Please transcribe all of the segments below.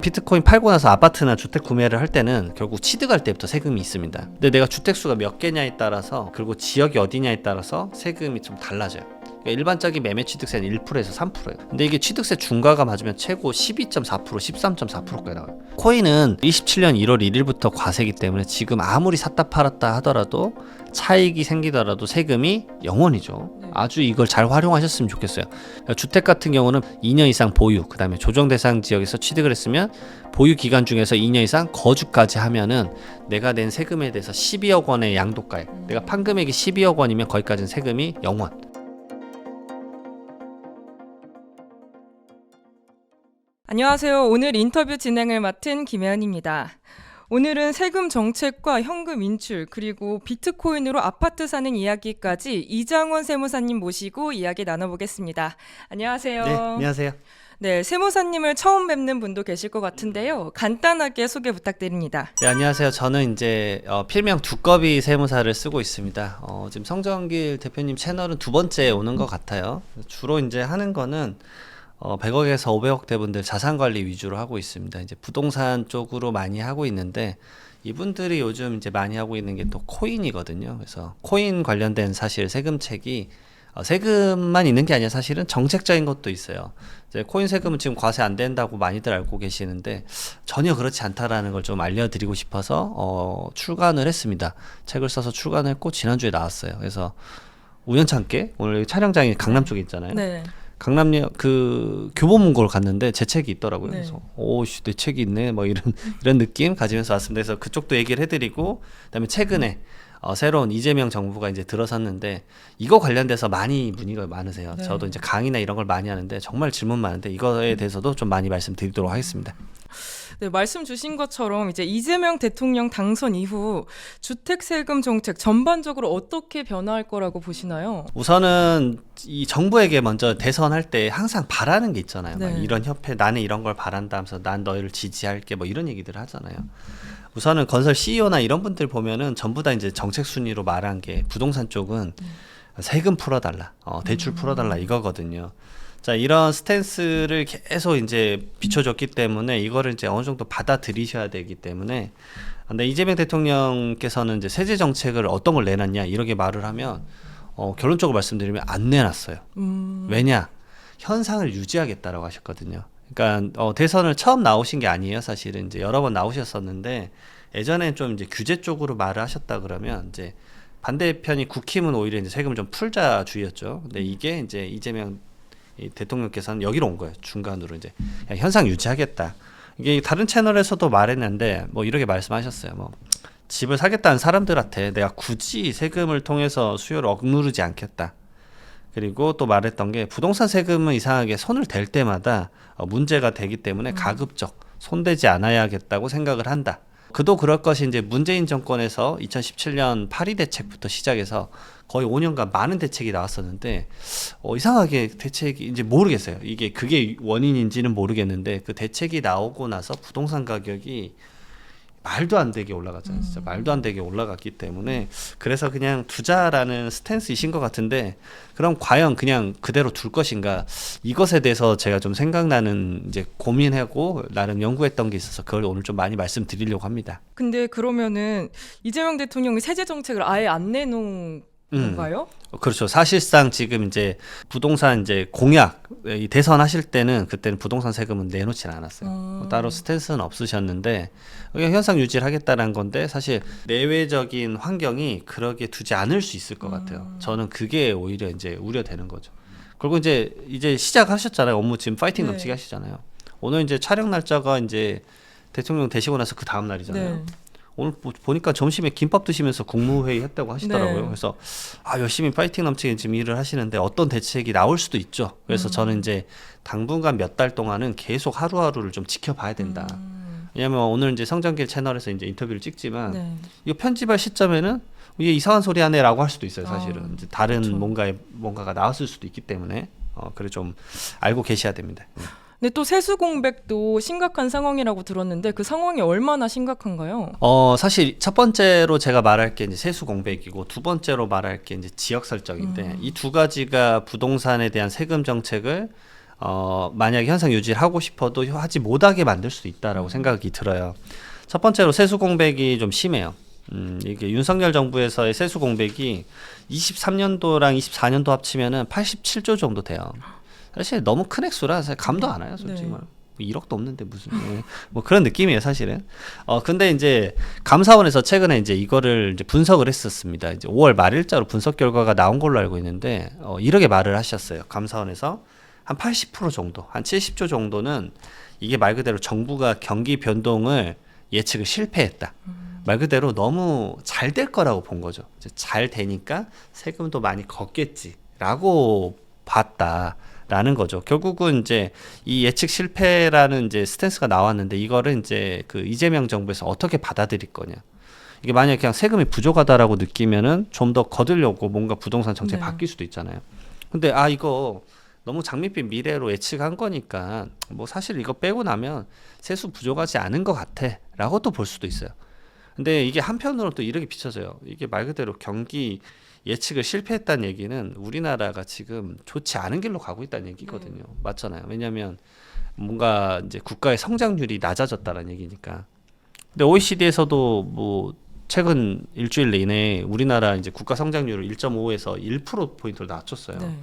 비트코인 팔고 나서 아파트나 주택 구매를 할 때는 결국 취득할 때부터 세금이 있습니다. 근데 내가 주택수가 몇 개냐에 따라서, 그리고 지역이 어디냐에 따라서 세금이 좀 달라져요. 그러니까 일반적인 매매 취득세는 1%에서 3%예요. 근데 이게 취득세 중과가 맞으면 최고 12.4%, 13.4%까지 나와요. 코인은 27년 1월 1일부터 과세기 때문에 지금 아무리 샀다 팔았다 하더라도 차익이 생기더라도 세금이 0원이죠. 아주 이걸 잘 활용하셨으면 좋겠어요. 그러니까 주택 같은 경우는 2년 이상 보유, 그 다음에 조정 대상 지역에서 취득을 했으면 보유 기간 중에서 2년 이상 거주까지 하면은 내가 낸 세금에 대해서 12억 원의 양도가액, 내가 판 금액이 12억 원이면 거기까지는 세금이 0원. 안녕하세요. 오늘 인터뷰 진행을 맡은 김혜연입니다. 오늘은 세금 정책과 현금 인출, 그리고 비트코인으로 아파트 사는 이야기까지 이장원 세무사님 모시고 이야기 나눠보겠습니다. 안녕하세요. 네, 안녕하세요. 네, 세무사님을 처음 뵙는 분도 계실 것 같은데요. 간단하게 소개 부탁드립니다. 네, 안녕하세요. 저는 이제 필명 두꺼비 세무사를 쓰고 있습니다. 지금 성정길 대표님 채널은 두 번째 오는 것 같아요. 주로 이제 하는 거는 100억에서 500억대 분들 자산 관리 위주로 하고 있습니다. 이제 부동산 쪽으로 많이 하고 있는데, 이분들이 요즘 이제 많이 하고 있는 게 또 코인이거든요. 그래서 코인 관련된 사실 세금책이 세금만 있는 게 아니라 사실은 정책적인 것도 있어요. 이제 코인 세금은 지금 과세 안 된다고 많이들 알고 계시는데 전혀 그렇지 않다라는 걸 좀 알려드리고 싶어서 출간을 했습니다. 책을 써서 출간을 했고 지난주에 나왔어요. 그래서 우연찮게 오늘 촬영장이 강남 쪽에 있잖아요. 네. 강남역 그 교보문고를 갔는데 제 책이 있더라고요. 네. 그래서 오씨 내 책이 있네 뭐 이런 느낌 가지면서 왔습니다. 그래서 그쪽도 얘기를 해드리고, 그다음에 최근에 새로운 이재명 정부가 이제 들어섰는데 이거 관련돼서 많이 문의가 많으세요. 네. 저도 이제 강의나 이런 걸 많이 하는데 정말 질문 많은데 이거에 대해서도 좀 많이 말씀드리도록 하겠습니다. 네, 말씀 주신 것처럼 이제 이재명 대통령 당선 이후 주택 세금 정책 전반적으로 어떻게 변화할 거라고 보시나요? 우선은 이 정부에게 먼저 대선할 때 항상 바라는 게 있잖아요. 네. 막 이런 협회 나는 이런 걸 바란다 하면서 난 너희를 지지할게 뭐 이런 얘기들을 하잖아요. 우선은 건설 CEO나 이런 분들 보면은 전부 다 이제 정책 순위로 말한 게 부동산 쪽은 세금 풀어달라, 대출 풀어달라 이거거든요. 자, 이런 스탠스를 계속 이제 비춰줬기 때문에 이거를 이제 어느 정도 받아들이셔야 되기 때문에, 근데 이재명 대통령께서는 이제 세제 정책을 어떤 걸 내놨냐 이렇게 말을 하면 결론적으로 말씀드리면 안 내놨어요. 왜냐? 현상을 유지하겠다라고 하셨거든요. 그러니까 대선을 처음 나오신 게 아니에요. 사실은 이제 여러 번 나오셨었는데 예전엔 좀 이제 규제 쪽으로 말을 하셨다 그러면 이제 반대편이 국힘은 오히려 이제 세금을 좀 풀자 주의였죠. 근데 이게 이제 이재명 대통령께서는 여기로 온 거예요. 중간으로 이제 현상 유지하겠다. 이게 다른 채널에서도 말했는데 뭐 이렇게 말씀하셨어요. 뭐 집을 사겠다는 사람들한테 내가 굳이 세금을 통해서 수요를 억누르지 않겠다. 그리고 또 말했던 게 부동산 세금은 이상하게 손을 댈 때마다 문제가 되기 때문에 가급적 손대지 않아야겠다고 생각을 한다. 그도 그럴 것이 이제 문재인 정권에서 2017년 파리 대책부터 시작해서 거의 5년간 많은 대책이 나왔었는데 이상하게 대책이 이제 모르겠어요. 이게 그게 원인인지는 모르겠는데 그 대책이 나오고 나서 부동산 가격이 말도 안 되게 올라갔잖아요. 진짜 말도 안 되게 올라갔기 때문에 그래서 그냥 투자라는 스탠스이신 것 같은데, 그럼 과연 그냥 그대로 둘 것인가, 이것에 대해서 제가 좀 생각나는 이제 고민하고 나름 연구했던 게 있어서 그걸 오늘 좀 많이 말씀드리려고 합니다. 근데 그러면은 이재명 대통령이 세제 정책을 아예 안 내놓은 건가요? 그렇죠. 사실상 지금 이제 부동산 이제 공약 이 대선 하실 때는 그때는 부동산 세금은 내놓지는 않았어요. 따로 스탠스는 없으셨는데 현상 유지를 하겠다는 건데 사실 내외적인 환경이 그러게 두지 않을 수 있을 것 같아요. 저는 그게 오히려 이제 우려되는 거죠. 그리고 이제 시작하셨잖아요. 업무 지금 파이팅 네. 넘치게 하시잖아요. 오늘 이제 촬영 날짜가 이제 대통령 되시고 나서 그 다음 날이잖아요. 네. 오늘 보니까 점심에 김밥 드시면서 국무회의 했다고 하시더라고요. 네. 그래서 열심히 파이팅 넘치게 지금 일을 하시는데 어떤 대책이 나올 수도 있죠. 그래서 저는 이제 당분간 몇 달 동안은 계속 하루하루를 좀 지켜봐야 된다. 왜냐면 오늘 이제 성정길 채널에서 이제 인터뷰를 찍지만 네. 이거 편집할 시점에는 이게 이상한 소리 하네라고 할 수도 있어요. 사실은 이제 다른 그렇죠. 뭔가가 나왔을 수도 있기 때문에 그래 좀 알고 계셔야 됩니다. 근데 또 세수 공백도 심각한 상황이라고 들었는데 그 상황이 얼마나 심각한가요? 사실 첫 번째로 제가 말할 게 이제 세수 공백이고 두 번째로 말할 게 이제 지역 설정인데 이 두 가지가 부동산에 대한 세금 정책을 만약에 현상 유지를 하고 싶어도 하지 못하게 만들 수도 있다라고 생각이 들어요. 첫 번째로 세수 공백이 좀 심해요. 이게 윤석열 정부에서의 세수 공백이 23년도랑 24년도 합치면은 87조 정도 돼요. 사실 너무 큰 액수라 사실 감도 안 와요, 솔직히 네. 말로. 1억도 없는데 무슨 뭐 그런 느낌이에요, 사실은. 근데 이제 감사원에서 최근에 이제 이거를 이제 분석을 했었습니다. 이제 5월 말일자로 분석 결과가 나온 걸로 알고 있는데 이렇게 말을 하셨어요. 감사원에서 한 80% 정도, 한 70조 정도는 이게 말 그대로 정부가 경기 변동을 예측을 실패했다. 말 그대로 너무 잘 될 거라고 본 거죠. 이제 잘 되니까 세금도 많이 걷겠지라고 봤다라는 거죠. 결국은 이제 이 예측 실패라는 이제 스탠스가 나왔는데 이거를 이제 그 이재명 정부에서 어떻게 받아들일 거냐. 이게 만약에 그냥 세금이 부족하다라고 느끼면은 좀 더 거두려고 뭔가 부동산 정책이 네. 바뀔 수도 있잖아요. 근데 이거 너무 장밋빛 미래로 예측한 거니까 뭐 사실 이거 빼고 나면 세수 부족하지 않은 것 같아라고 또 볼 수도 있어요. 근데 이게 한편으로 또 이렇게 비춰져요. 이게 말 그대로 경기 예측을 실패했다는 얘기는 우리나라가 지금 좋지 않은 길로 가고 있다는 얘기거든요. 맞잖아요. 왜냐하면 뭔가 이제 국가의 성장률이 낮아졌다는 얘기니까. 근데 OECD에서도 뭐 최근 일주일 내내 우리나라 이제 국가 성장률을 1.5에서 1%포인트로 낮췄어요. 네.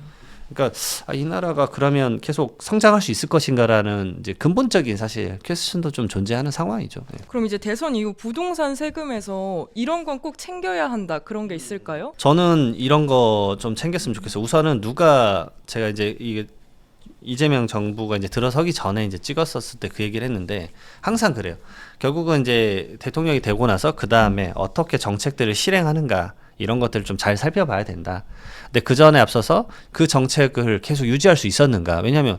그러니까 이 나라가 그러면 계속 성장할 수 있을 것인가라는 이제 근본적인 사실 퀘스천도 좀 존재하는 상황이죠. 네. 그럼 이제 대선 이후 부동산 세금에서 이런 건 꼭 챙겨야 한다 그런 게 있을까요? 저는 이런 거 좀 챙겼으면 좋겠어요. 우선은 제가 이제 이게 이재명 정부가 이제 들어서기 전에 이제 찍었었을 때 그 얘기를 했는데 항상 그래요. 결국은 이제 대통령이 되고 나서 그 다음에 어떻게 정책들을 실행하는가 이런 것들을 좀 잘 살펴봐야 된다. 근데 그 전에 앞서서 그 정책을 계속 유지할 수 있었는가? 왜냐하면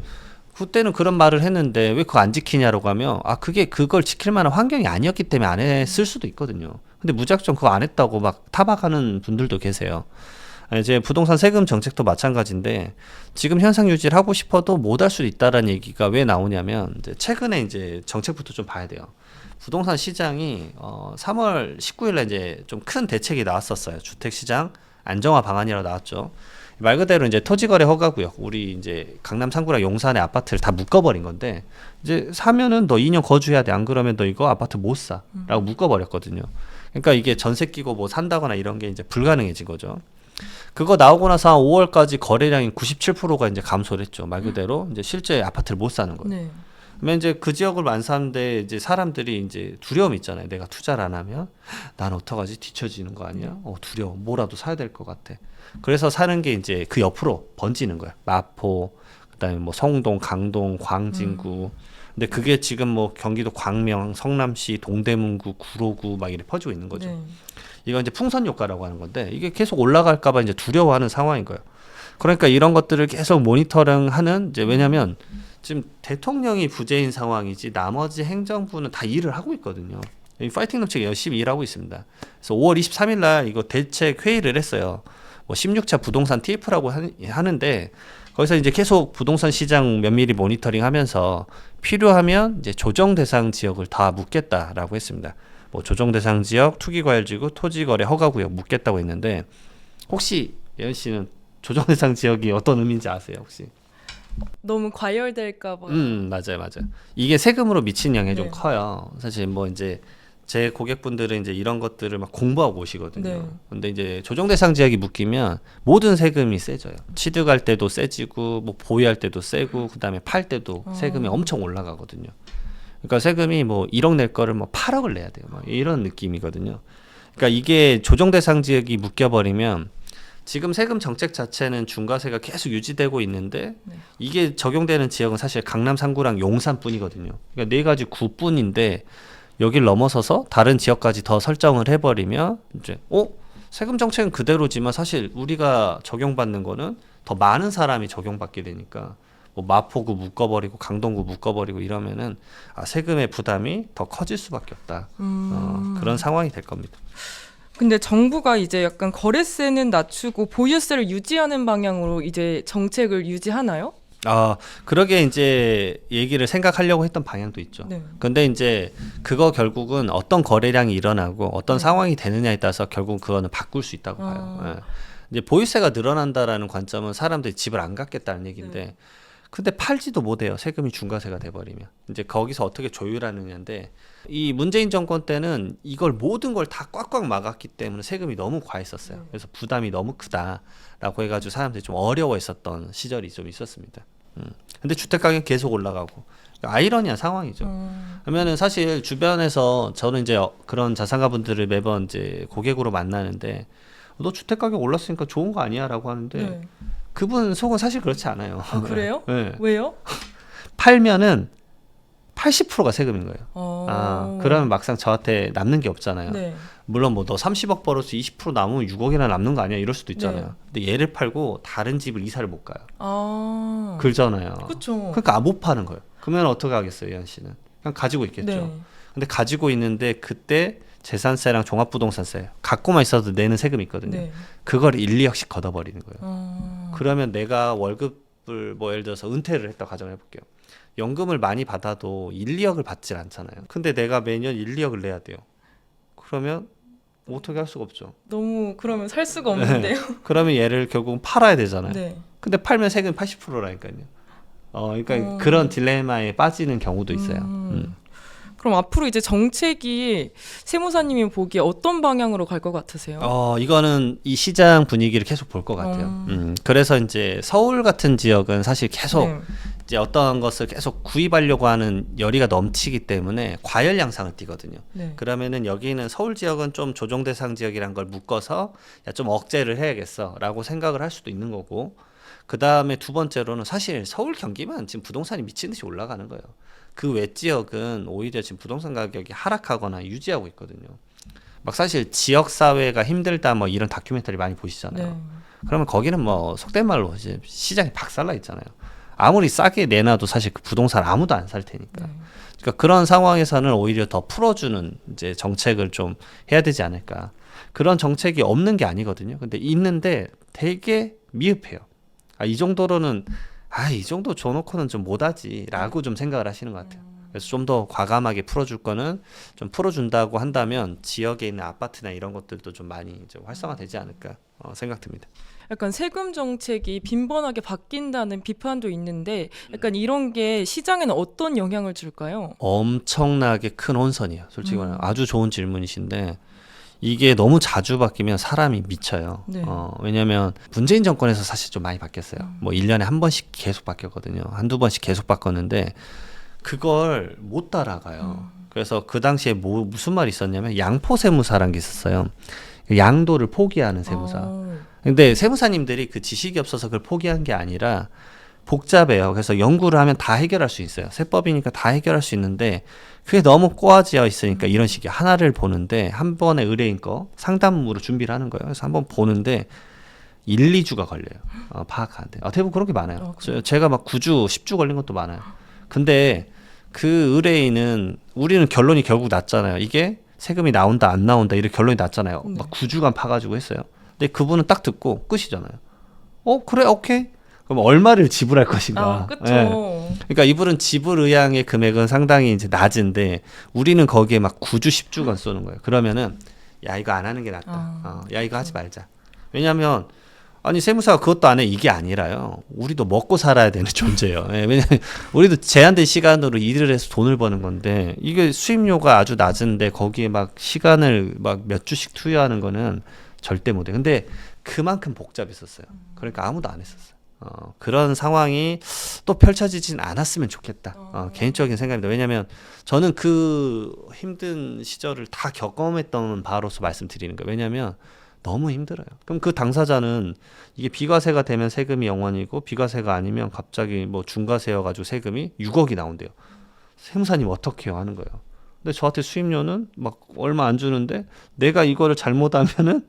그때는 그런 말을 했는데 왜 그거 안 지키냐라고 하면 그게 그걸 지킬 만한 환경이 아니었기 때문에 안 했을 수도 있거든요. 근데 무작정 그거 안 했다고 막 타박하는 분들도 계세요. 이제 부동산 세금 정책도 마찬가지인데 지금 현상 유지를 하고 싶어도 못 할 수도 있다라는 얘기가 왜 나오냐면 이제 최근에 이제 정책부터 좀 봐야 돼요. 부동산 시장이 3월 19일에 이제 좀 큰 대책이 나왔었어요. 주택 시장 안정화 방안이라고 나왔죠. 말 그대로 이제 토지거래 허가구역, 우리 이제 강남 3구랑 용산의 아파트를 다 묶어버린 건데 이제 사면은 너 2년 거주해야 돼. 안 그러면 너 이거 아파트 못 사라고 묶어버렸거든요. 그러니까 이게 전세 끼고 뭐 산다거나 이런 게 이제 불가능해진 거죠. 그거 나오고 나서 한 5월까지 거래량이 97%가 이제 감소를 했죠. 말 그대로 이제 실제 아파트를 못 사는 거예요. 네. 그러면 이제 그 지역을 안 사는데 이제 사람들이 이제 두려움이 있잖아요. 내가 투자를 안 하면 난 어떡하지? 뒤처지는 거 아니야? 두려워. 뭐라도 사야 될 것 같아. 그래서 사는 게 이제 그 옆으로 번지는 거야. 마포, 그다음에 뭐 성동, 강동, 광진구. 근데 그게 지금 뭐 경기도 광명, 성남시, 동대문구, 구로구 막 이렇게 퍼지고 있는 거죠. 네. 이건 이제 풍선 효과라고 하는 건데 이게 계속 올라갈까봐 이제 두려워하는 상황인 거예요. 그러니까 이런 것들을 계속 모니터링하는 이제 왜냐하면 지금 대통령이 부재인 상황이지 나머지 행정부는 다 일을 하고 있거든요. 이 파이팅 넘치게 열심히 일하고 있습니다. 그래서 5월 23일 날 이거 대책 회의를 했어요. 뭐 16차 부동산 TF라고 하는데 거기서 이제 계속 부동산 시장 면밀히 모니터링하면서 필요하면 이제 조정 대상 지역을 다 묻겠다라고 했습니다. 뭐 조정 대상 지역, 투기과열지구, 토지거래 허가구역 묻겠다고 했는데 혹시 예은 씨는 조정 대상 지역이 어떤 의미인지 아세요 혹시? 너무 과열될까봐. 맞아요. 이게 세금으로 미치는 영향이 네. 좀 커요. 사실 뭐 이제 제 고객분들은 이제 이런 것들을 막 공부하고 오시거든요. 네. 근데 이제 조정 대상 지역이 묶이면 모든 세금이 세져요. 취득할 때도 세지고, 뭐 보유할 때도 세고, 그다음에 팔 때도 세금이 엄청 올라가거든요. 그러니까 세금이 뭐 1억 낼 거를 뭐 8억을 내야 돼요. 뭐 이런 느낌이거든요. 그러니까 이게 조정 대상 지역이 묶여버리면 지금 세금 정책 자체는 중과세가 계속 유지되고 있는데 이게 적용되는 지역은 사실 강남 3구랑 용산뿐이거든요. 그러니까 네 가지 구뿐인데 여길 넘어서서 다른 지역까지 더 설정을 해버리면 이제 세금 정책은 그대로지만 사실 우리가 적용받는 거는 더 많은 사람이 적용받게 되니까 뭐 마포구 묶어버리고 강동구 묶어버리고 이러면은 세금의 부담이 더 커질 수밖에 없다. 그런 상황이 될 겁니다. 근데 정부가 이제 약간 거래세는 낮추고 보유세를 유지하는 방향으로 이제 정책을 유지하나요? 그러게 이제 얘기를 생각하려고 했던 방향도 있죠. 네. 근데 이제 그거 결국은 어떤 거래량이 일어나고 어떤 상황이 되느냐에 따라서 결국 그거는 바꿀 수 있다고 봐요. 예. 이제 보유세가 늘어난다라는 관점은 사람들이 집을 안 갖겠다는 얘기인데 근데 팔지도 못해요. 세금이 중과세가 돼버리면. 이제 거기서 어떻게 조율하느냐인데 이 문재인 정권 때는 이걸 모든 걸 다 꽉꽉 막았기 때문에 세금이 너무 과했었어요. 그래서 부담이 너무 크다라고 해가지고 사람들이 좀 어려워했었던 시절이 좀 있었습니다. 근데 주택 가격 계속 올라가고 아이러니한 상황이죠. 그러면은 사실 주변에서 저는 이제 그런 자산가분들을 매번 이제 고객으로 만나는데 너 주택 가격 올랐으니까 좋은 거 아니야라고 하는데 네. 그분 속은 사실 그렇지 않아요. 아, 그래요? 네. 왜요? 팔면은 80%가 세금인 거예요. 어. 그러면 막상 저한테 남는 게 없잖아요. 네. 물론 뭐 너 30억 벌어서 20% 남으면 6억이나 남는 거 아니야? 이럴 수도 있잖아요. 네. 근데 얘를 팔고 다른 집을 이사를 못 가요. 아. 그러잖아요. 그렇죠. 그러니까 못 파는 거예요. 그러면 어떻게 하겠어요, 이한 씨는? 그냥 가지고 있겠죠. 네. 근데 가지고 있는데 그때 재산세랑 종합부동산세 갖고만 있어도 내는 세금이 있거든요. 네. 그걸 1, 2억씩 걷어버리는 거예요. 어. 그러면 내가 월급을 뭐 예를 들어서 은퇴를 했다 가정해 볼게요. 연금을 많이 받아도 1, 2억을 받질 않잖아요. 근데 내가 매년 1, 2억을 내야 돼요. 그러면 어떻게 할 수가 없죠. 너무 그러면 살 수가 없는데요. 그러면 얘를 결국은 팔아야 되잖아요. 네. 근데 팔면 세금 80%라니까요. 그러니까 그런 딜레마에 빠지는 경우도 있어요. 그럼 앞으로 이제 정책이 세무사님이 보기에 어떤 방향으로 갈 것 같으세요? 이거는 이 시장 분위기를 계속 볼 것 같아요. 그래서 이제 서울 같은 지역은 사실 계속 네. 이제 어떤 것을 계속 구입하려고 하는 열의가 넘치기 때문에 과열 양상을 띠거든요. 네. 그러면은 여기는 서울 지역은 좀 조정 대상 지역이란 걸 묶어서 야, 좀 억제를 해야겠어라고 생각을 할 수도 있는 거고, 그 다음에 두 번째로는 사실 서울 경기만 지금 부동산이 미친 듯이 올라가는 거예요. 그 외 지역은 오히려 지금 부동산 가격이 하락하거나 유지하고 있거든요. 막 사실 지역 사회가 힘들다 뭐 이런 다큐멘터리 많이 보시잖아요. 네. 그러면 거기는 뭐 속된 말로 이제 시장이 박살나 있잖아요. 아무리 싸게 내놔도 사실 그 부동산 아무도 안 살 테니까. 네. 그러니까 그런 상황에서는 오히려 더 풀어주는 이제 정책을 좀 해야 되지 않을까. 그런 정책이 없는 게 아니거든요. 근데 있는데 되게 미흡해요. 이 정도로는 이 정도 줘놓고는 좀 못하지라고 좀 생각을 하시는 것 같아요. 그래서 좀 더 과감하게 풀어줄 거는 좀 풀어준다고 한다면 지역에 있는 아파트나 이런 것들도 좀 많이 좀 활성화되지 않을까 생각됩니다. 약간 세금 정책이 빈번하게 바뀐다는 비판도 있는데 약간 이런 게 시장에는 어떤 영향을 줄까요? 엄청나게 큰 혼선이에요. 솔직히 말하면 아주 좋은 질문이신데 이게 너무 자주 바뀌면 사람이 미쳐요. 네. 왜냐하면 문재인 정권에서 사실 좀 많이 바뀌었어요. 뭐 1년에 한 번씩 계속 바뀌었거든요. 한두 번씩 계속 바꿨는데 그걸 못 따라가요. 그래서 그 당시에 무슨 말이 있었냐면 양포세무사라는 게 있었어요. 양도를 포기하는 세무사. 근데 세무사님들이 그 지식이 없어서 그걸 포기한 게 아니라 복잡해요. 그래서 연구를 하면 다 해결할 수 있어요. 세법이니까 다 해결할 수 있는데 그게 너무 꼬아져 있으니까 이런 식의 하나를 보는데 한 번에 의뢰인 거 상담으로 준비를 하는 거예요. 그래서 한번 보는데 1, 2주가 걸려요. 파악하는데. 대부분 그런 게 많아요. 제가 막 9주, 10주 걸린 것도 많아요. 근데 그 의뢰인은 우리는 결론이 결국 났잖아요. 이게 세금이 나온다 안 나온다 이렇게 결론이 났잖아요. 네. 막 9주간 파가지고 했어요. 근데 그분은 딱 듣고 끝이잖아요. 그래 오케이. 그럼 얼마를 지불할 것인가. 그렇죠. 네. 그러니까 이분은 지불 의향의 금액은 상당히 이제 낮은데 우리는 거기에 막 9주 10주간 쏘는 거예요. 그러면은 야 이거 안 하는 게 낫다. 야 이거 하지 말자. 왜냐하면 아니 세무사가 그것도 안 해 이게 아니라요. 우리도 먹고 살아야 되는 존재예요. 네, 왜냐면 우리도 제한된 시간으로 일을 해서 돈을 버는 건데 이게 수입료가 아주 낮은데 거기에 막 시간을 막 몇 주씩 투여하는 거는 절대 못해. 근데 그만큼 복잡했었어요. 그러니까 아무도 안 했었어요. 그런 상황이 또 펼쳐지진 않았으면 좋겠다. 개인적인 생각입니다. 왜냐하면 저는 그 힘든 시절을 다 경험했던 바로서 말씀드리는 거예요. 왜냐하면 너무 힘들어요. 그럼 그 당사자는 이게 비과세가 되면 세금이 0원이고 비과세가 아니면 갑자기 뭐 중과세여가지고 세금이 6억이 나온대요. 세무사님 어떻게 해요? 하는 거예요. 근데 저한테 수입료는 막 얼마 안 주는데 내가 이거를 잘못하면은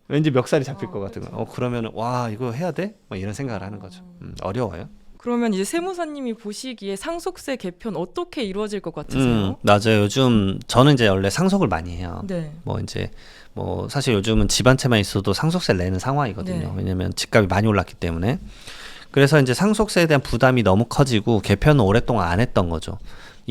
왠지 멱살이 잡힐 것 같은 거. 그러면은 와 이거 해야 돼? 막 이런 생각을 하는 거죠. 어려워요. 그러면 이제 세무사님이 보시기에 상속세 개편 어떻게 이루어질 것 같으세요? 맞아요. 요즘 저는 이제 원래 상속을 많이 해요. 네. 뭐 사실 요즘은 집 한 채만 있어도 상속세를 내는 상황이거든요. 네. 왜냐면 집값이 많이 올랐기 때문에. 그래서 이제 상속세에 대한 부담이 너무 커지고 개편은 오랫동안 안 했던 거죠.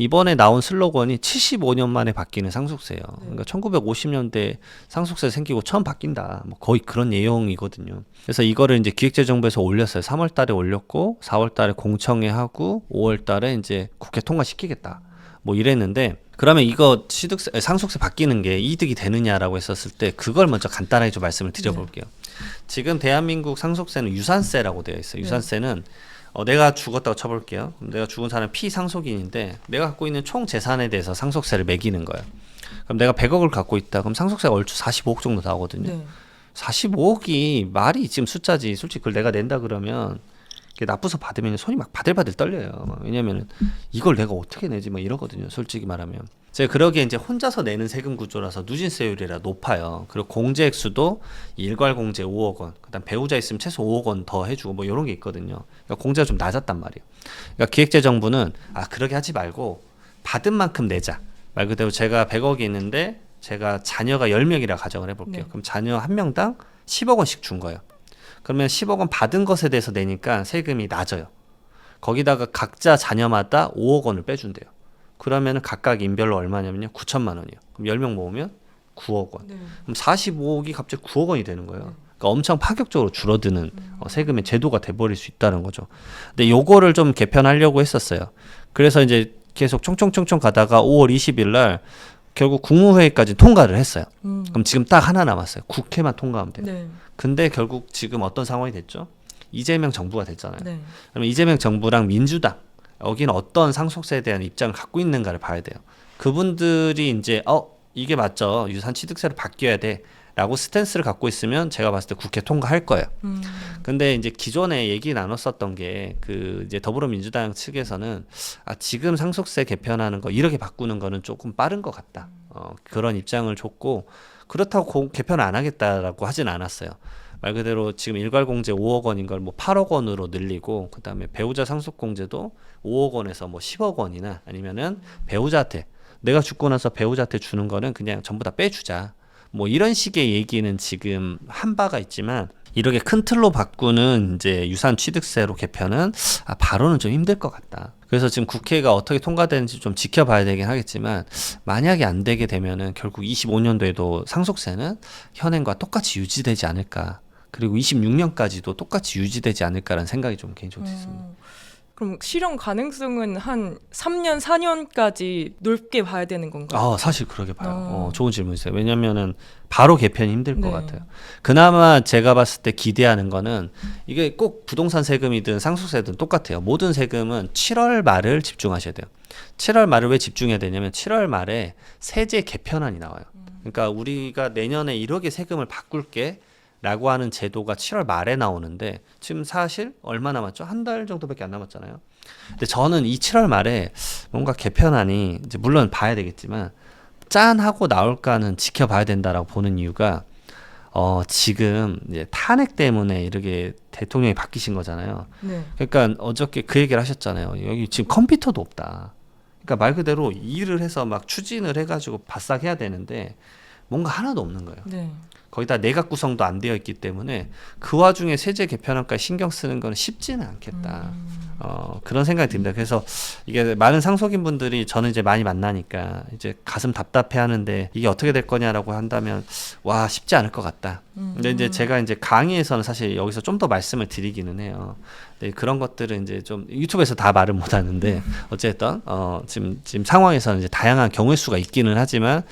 이번에 나온 슬로건이 75년 만에 바뀌는 상속세예요. 그러니까 1950년대 상속세 생기고 처음 바뀐다. 뭐 거의 그런 내용이거든요. 그래서 이거를 이제 기획재정부에서 올렸어요. 3월 달에 올렸고 4월 달에 공청회 하고 5월 달에 이제 국회 통과시키겠다. 뭐 이랬는데 그러면 이거 상속세 바뀌는 게 이득이 되느냐라고 했었을 때 그걸 먼저 간단하게 좀 말씀을 드려볼게요. 지금 대한민국 상속세는 유산세라고 되어 있어요. 유산세는 내가 죽었다고 쳐볼게요. 그럼 내가 죽은 사람은 피상속인인데 내가 갖고 있는 총 재산에 대해서 상속세를 매기는 거예요. 그럼 내가 100억을 갖고 있다. 그럼 상속세가 얼추 45억 정도 나오거든요. 45억이 말이 지금 숫자지. 솔직히 그걸 내가 낸다 그러면 납부서 받으면 손이 막 바들바들 떨려요. 왜냐면은 이걸 내가 어떻게 내지 막 이러거든요. 솔직히 말하면. 제가 그러기에 이제 혼자서 내는 세금 구조라서 누진세율이라 높아요. 그리고 공제액수도 일괄 공제 5억 원, 그다음 배우자 있으면 최소 5억 원 더 해주고 뭐 이런 게 있거든요. 그러니까 공제가 좀 낮았단 말이에요. 그러니까 기획재정부는 그러게 하지 말고 받은 만큼 내자. 말 그대로 제가 100억이 있는데 제가 자녀가 10명이라 가정을 해볼게요. 그럼 자녀 한 명당 10억 원씩 준 거예요. 그러면 10억 원 받은 것에 대해서 내니까 세금이 낮아요. 거기다가 각자 자녀마다 5억 원을 빼준대요. 그러면 각각 인별로 얼마냐면요. 9천만 원이요. 그럼 10명 모으면 9억 원. 그럼 45억이 갑자기 9억 원이 되는 거예요. 그러니까 엄청 파격적으로 줄어드는 세금의 제도가 돼버릴 수 있다는 거죠. 근데 요거를 좀 개편하려고 했었어요. 그래서 이제 계속 총총총총 가다가 5월 20일 날 결국 국무회의까지 통과를 했어요. 그럼 지금 딱 하나 남았어요. 국회만 통과하면 돼요. 근데 결국 지금 어떤 상황이 됐죠? 이재명 정부가 됐잖아요. 그러면 이재명 정부랑 민주당 여기는 어떤 상속세에 대한 입장을 갖고 있는가를 봐야 돼요. 그분들이 이제 이게 맞죠. 유산취득세로 바뀌어야 돼. 라고 스탠스를 갖고 있으면 제가 봤을 때 국회 통과할 거예요. 근데 이제 기존에 얘기 나눴었던 게 이제 더불어민주당 측에서는 지금 상속세 개편하는 거 이렇게 바꾸는 거는 조금 빠른 것 같다. 그런 입장을 줬고 그렇다고 개편 안 하겠다라고 하진 않았어요. 말 그대로 지금 일괄공제 5억 원인 걸 뭐 8억 원으로 늘리고 그다음에 배우자 상속공제도 5억 원에서 뭐 10억 원이나 아니면은 배우자한테 내가 죽고 나서 배우자한테 주는 거는 그냥 전부 다 빼주자. 뭐 이런 식의 얘기는 지금 한 바가 있지만 이렇게 큰 틀로 바꾸는 이제 유산 취득세로 개편은 바로는 좀 힘들 것 같다. 그래서 지금 국회가 어떻게 통과되는지 좀 지켜봐야 되긴 하겠지만 만약에 안 되게 되면은 결국 25년도에도 상속세는 현행과 똑같이 유지되지 않을까. 그리고 26년까지도 똑같이 유지되지 않을까라는 생각이 좀 개인적으로 있습니다. 그럼 실현 가능성은 한 3년, 4년까지 넓게 봐야 되는 건가요? 사실 그러게 봐요. 좋은 질문이세요. 왜냐면은 바로 개편이 힘들 것 같아요. 그나마 제가 봤을 때 기대하는 거는 이게 꼭 부동산 세금이든 상속세든 똑같아요. 모든 세금은 7월 말을 집중하셔야 돼요. 7월 말을 왜 집중해야 되냐면 7월 말에 세제 개편안이 나와요. 그러니까 우리가 내년에 1억의 세금을 바꿀게 라고 하는 제도가 7월 말에 나오는데 지금 사실 얼마 남았죠? 한 달 정도밖에 안 남았잖아요. 근데 저는 이 7월 말에 뭔가 개편안이 이제 물론 봐야 되겠지만 짠 하고 나올까는 지켜봐야 된다라고 보는 이유가 지금 이제 탄핵 때문에 이렇게 대통령이 바뀌신 거잖아요. 그러니까 어저께 그 얘기를 하셨잖아요. 여기 지금 컴퓨터도 없다. 그러니까 말 그대로 일을 해서 막 추진을 해가지고 바싹 해야 되는데 뭔가 하나도 없는 거예요. 거기다 내각 구성도 안 되어 있기 때문에 그 와중에 세제 개편안까지 신경 쓰는 건 쉽지는 않겠다. 그런 생각이 듭니다. 그래서 이게 많은 상속인 분들이 저는 이제 많이 만나니까 이제 가슴 답답해 하는데 이게 어떻게 될 거냐라고 한다면 와 쉽지 않을 것 같다. 근데 이제 제가 이제 강의에서는 사실 여기서 좀 더 말씀을 드리기는 해요. 네, 그런 것들은 이제 좀 유튜브에서 다 말은 못 하는데 어쨌든 지금 상황에서는 이제 다양한 경우의 수가 있기는 하지만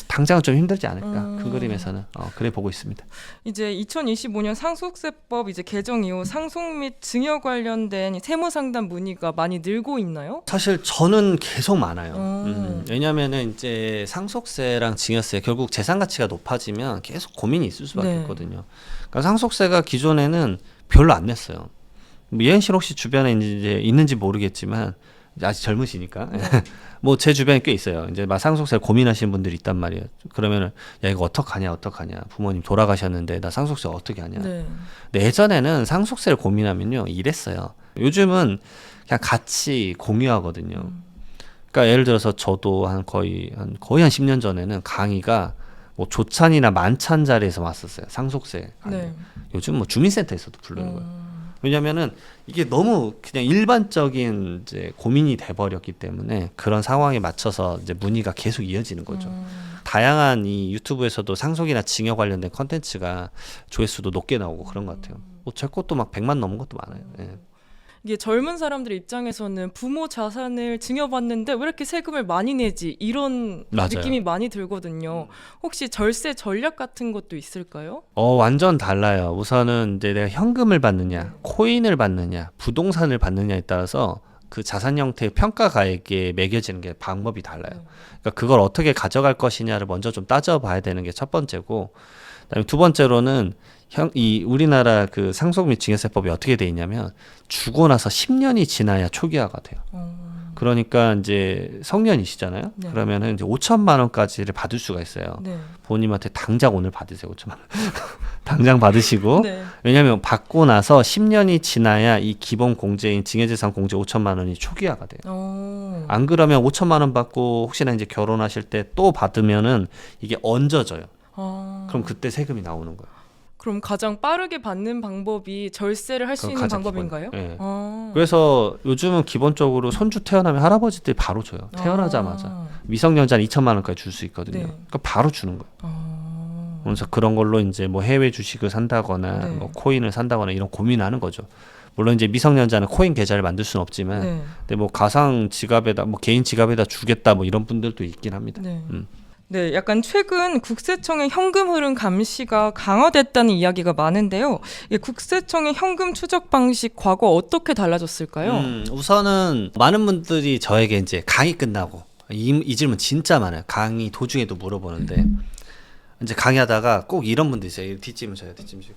당장은 좀 힘들지 않을까. 큰 그림에서는 그래 보고 있습니다. 이제 2025년 상속세법 이제 개정 이후 상속 및 증여 관련된 세무 상담 문의가 많이 늘고 있나요? 사실 저는 계속 많아요. 왜냐하면은 이제 상속세랑 증여세 결국 재산 가치가 높아지면 계속 고민이 있을 수밖에 없거든요. 그러니까 상속세가 기존에는 별로 안 냈어요. 예은 씨 혹시 주변에 이제 있는지 모르겠지만 아직 젊으시니까 뭐 제 주변에 꽤 있어요. 이제 막 상속세 고민하시는 분들이 있단 말이에요. 그러면은 야 이거 어떡하냐 부모님 돌아가셨는데 나 상속세 어떻게 하냐. 근데 예전에는 상속세를 고민하면요 이랬어요. 요즘은 그냥 같이 공유하거든요. 그러니까 예를 들어서 저도 거의 한 10년 전에는 강의가 뭐 조찬이나 만찬 자리에서 왔었어요. 상속세. 요즘 뭐 주민센터에서도 부르는 거예요. 왜냐면은 이게 너무 그냥 일반적인 이제 고민이 돼버렸기 때문에 그런 상황에 맞춰서 이제 문의가 계속 이어지는 거죠. 다양한 이 유튜브에서도 상속이나 증여 관련된 컨텐츠가 조회수도 높게 나오고 그런 것 같아요. 뭐 제 것도 막 100만 넘은 것도 많아요. 예. 이게 젊은 사람들 입장에서는 부모 자산을 증여받는데 왜 이렇게 세금을 많이 내지 이런 맞아요. 느낌이 많이 들거든요. 혹시 절세 전략 같은 것도 있을까요? 완전 달라요. 우선은 이제 내가 현금을 받느냐, 코인을 받느냐, 부동산을 받느냐에 따라서 그 자산 형태의 평가 가액에 매겨지는 게 방법이 달라요. 그러니까 그걸 어떻게 가져갈 것이냐를 먼저 좀 따져봐야 되는 게 첫 번째고, 그다음에 두 번째로는 이 우리나라 그 상속 및 증여세법이 어떻게 돼 있냐면 주고 나서 10년이 지나야 초기화가 돼요. 그러니까 이제 성년이시잖아요. 네. 그러면은 이제 5천만 원까지를 받을 수가 있어요. 네. 부모님한테 당장 오늘 받으세요. 5천만 원. 당장 받으시고. 네. 왜냐하면 받고 나서 10년이 지나야 이 기본 공제인 증여재산 공제 5천만 원이 초기화가 돼요. 안 그러면 5천만 원 받고 혹시나 이제 결혼하실 때 또 받으면은 이게 얹어져요. 그럼 그때 세금이 나오는 거예요. 그럼 가장 빠르게 받는 방법이 절세를 할 수 그건 있는 가장 방법인가요? 예. 그래서 요즘은 기본적으로 손주 태어나면 할아버지들이 바로 줘요. 태어나자마자. 미성년자는 2천만 원까지 줄 수 있거든요. 네. 그러니까 바로 주는 거예요. 그래서 그런 걸로 이제 뭐 해외 주식을 산다거나 네. 뭐 코인을 산다거나 이런 고민하는 거죠. 물론 이제 미성년자는 코인 계좌를 만들 수는 없지만, 네. 근데 뭐 가상 지갑에다 뭐 개인 지갑에다 주겠다 뭐 이런 분들도 있긴 합니다. 네. 네, 약간 최근 국세청의 현금 흐름 감시가 강화됐다는 이야기가 많은데요. 이 국세청의 현금 추적 방식 과거 어떻게 달라졌을까요? 우선은 많은 분들이 저에게 이제 강의 끝나고 이 질문 진짜 많아요. 강의 도중에도 물어보는데 이제 강의하다가 꼭 이런 분들 있어요. 뒷짐을 져요. 뒷짐 지고.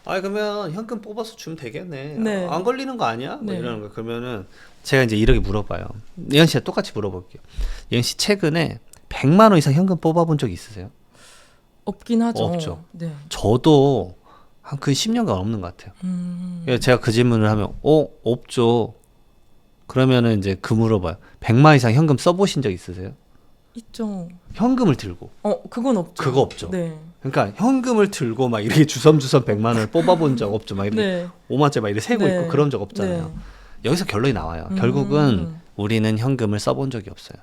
그러면 현금 뽑아서 주면 되겠네. 네. 안 걸리는 거 아니야? 뭐 네. 이러는 거. 그러면은 제가 이제 이렇게 물어봐요. 예은 씨가 똑같이 물어볼게요. 예은 씨 최근에 100만 원 이상 현금 뽑아본 적 있으세요? 없긴 하죠. 없죠. 네. 저도 한 그 10년간 없는 것 같아요. 그래서 제가 그 질문을 하면 없죠. 그러면은 이제 그 물어봐요. 100만 이상 현금 써보신 적 있으세요? 있죠. 현금을 들고. 그건 없죠. 그거 없죠. 네. 그러니까 현금을 들고 막 이렇게 주섬주섬 100만 원을 뽑아본 적 없죠. 막 이렇게 네. 5만째 막 이렇게 세고 네. 있고 그런 적 없잖아요. 네. 여기서 결론이 나와요. 결국은 우리는 현금을 써본 적이 없어요.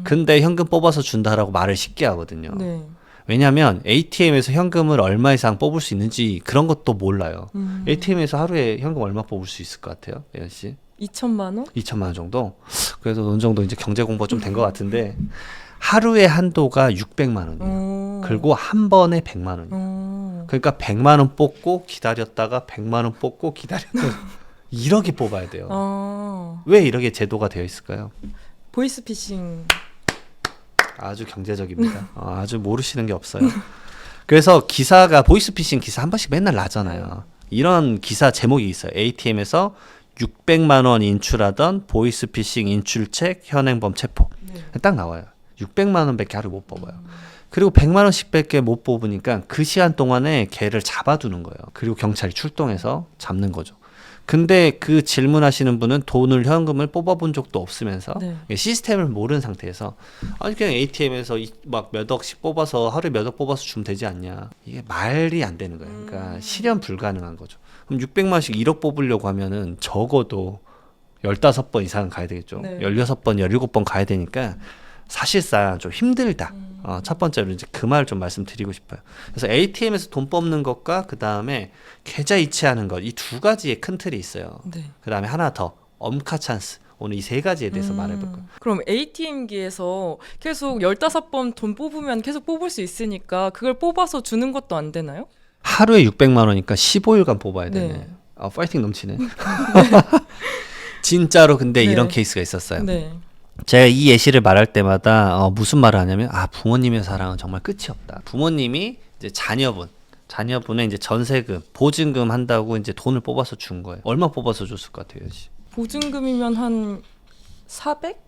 근데 현금 뽑아서 준다라고 말을 쉽게 하거든요. 네. 왜냐하면 ATM에서 현금을 얼마 이상 뽑을 수 있는지 그런 것도 몰라요. ATM에서 하루에 현금 얼마 뽑을 수 있을 것 같아요, 예은 씨? 2천만 원? 2천만 원 정도? 그래도 어느 정도 이제 경제 공부가 좀 된 것 같은데 하루에 한도가 600만 원이에요. 그리고 한 번에 100만 원이에요. 그러니까 100만 원 뽑고 기다렸다가 100만 원 뽑고 기다렸다가 이렇게 뽑아야 돼요. 왜 이렇게 제도가 되어 있을까요? 보이스피싱. 아주 경제적입니다. 아주 모르시는 게 없어요. 그래서 기사가 보이스피싱 기사 한 번씩 맨날 나잖아요. 이런 기사 제목이 있어요. ATM에서 600만 원 인출하던 보이스피싱 인출책 현행범 체포. 네. 딱 나와요. 600만 원밖에 하루 못 뽑아요. 그리고 100만 원씩밖에 못 뽑으니까 그 시간 동안에 걔를 잡아두는 거예요. 그리고 경찰이 출동해서 잡는 거죠. 근데 그 질문하시는 분은 돈을 현금을 뽑아본 적도 없으면서 네. 시스템을 모르는 상태에서 아니 그냥 ATM에서 막 몇 억씩 뽑아서 하루에 몇 억 뽑아서 주면 되지 않냐. 이게 말이 안 되는 거예요. 그러니까 실현 불가능한 거죠. 그럼 600만 원씩 1억 뽑으려고 하면은 적어도 15번 이상은 가야 되겠죠. 네. 16번, 17번 가야 되니까 사실상 좀 힘들다. 첫 번째로 이제 그 말 좀 말씀드리고 싶어요. 그래서 ATM에서 돈 뽑는 것과 그 다음에 계좌 이체하는 것, 이 두 가지의 큰 틀이 있어요. 네. 그 다음에 하나 더, 엄카 찬스. 오늘 이 세 가지에 대해서 말해볼 거예요. 그럼 ATM기에서 계속 15번 돈 뽑으면 계속 뽑을 수 있으니까 그걸 뽑아서 주는 것도 안 되나요? 하루에 600만 원이니까 15일간 뽑아야 되네. 네. 파이팅 넘치네. 진짜로 근데 네. 이런 케이스가 있었어요. 네. 제가 이 예시를 말할 때마다 무슨 말을 하냐면 부모님의 사랑은 정말 끝이 없다. 부모님이 이제 자녀분의 이제 전세금, 보증금 한다고 이제 돈을 뽑아서 준 거예요. 얼마 뽑아서 줬을 것 같아요, 씨? 보증금이면 한 400?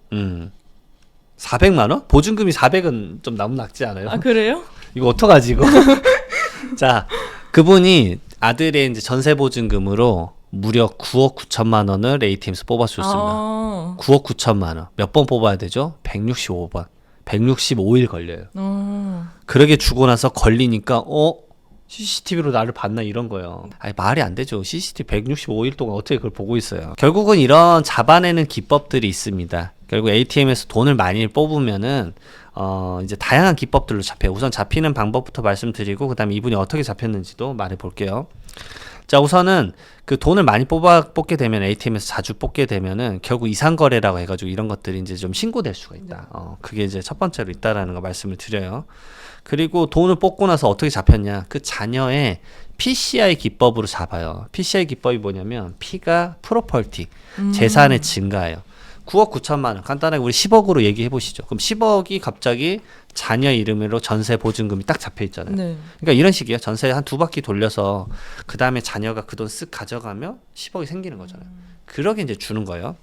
400만 원? 보증금이 400은 좀 너무 낮지 않아요? 아, 그래요? 이거 어떡하지 이거? 자, 그분이 아들의 이제 전세 보증금으로 무려 9억 9천만 원을 ATM에서 뽑아줬습니다. 9억 9천만 원. 몇 번 뽑아야 되죠? 165번. 165일 걸려요. 그러게 주고 나서 걸리니까 CCTV로 나를 봤나 이런 거예요. 아니 말이 안 되죠. CCTV 165일 동안 어떻게 그걸 보고 있어요. 결국은 이런 잡아내는 기법들이 있습니다. 결국 ATM에서 돈을 많이 뽑으면은 이제 다양한 기법들로 잡혀요. 우선 잡히는 방법부터 말씀드리고 그다음에 이분이 어떻게 잡혔는지도 말해 볼게요. 자, 우선은 그 돈을 많이 뽑게 되면 ATM에서 자주 뽑게 되면은 결국 이상거래라고 해가지고 이런 것들이 이제 좀 신고될 수가 있다. 그게 이제 첫 번째로 있다라는 거 말씀을 드려요. 그리고 돈을 뽑고 나서 어떻게 잡혔냐? 그 자녀의 PCI 기법으로 잡아요. PCI 기법이 뭐냐면 P가 프로퍼티, 재산의 증가예요. 9억 9천만 원. 간단하게 우리 10억으로 얘기해 보시죠. 그럼 10억이 갑자기 자녀 이름으로 전세 보증금이 딱 잡혀 있잖아요. 네. 그러니까 이런 식이에요. 전세 한 두 바퀴 돌려서 그 다음에 자녀가 그 돈 쓱 가져가면 10억이 생기는 거잖아요. 그러게 이제 주는 거예요.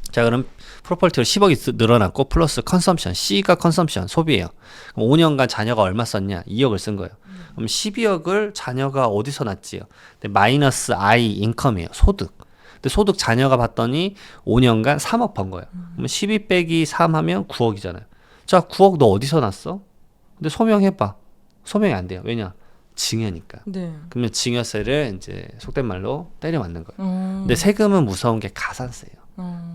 자, 그럼 프로퍼티로 10억이 늘어났고 플러스 컨섬션, C가 컨섬션, 소비예요. 그럼 5년간 자녀가 얼마 썼냐? 2억을 쓴 거예요. 그럼 12억을 자녀가 어디서 났지요? 마이너스 I 인컴이에요. 소득. 근데 소득 자녀가 봤더니 5년간 3억 번 거예요. 그럼 12 빼기 3 하면 9억이잖아요. 자, 9억 너 어디서 났어? 근데 소명해봐. 소명이 안 돼요. 왜냐? 증여니까. 네. 그러면 증여세를 이제 속된 말로 때려 맞는 거예요. 근데 세금은 무서운 게 가산세예요.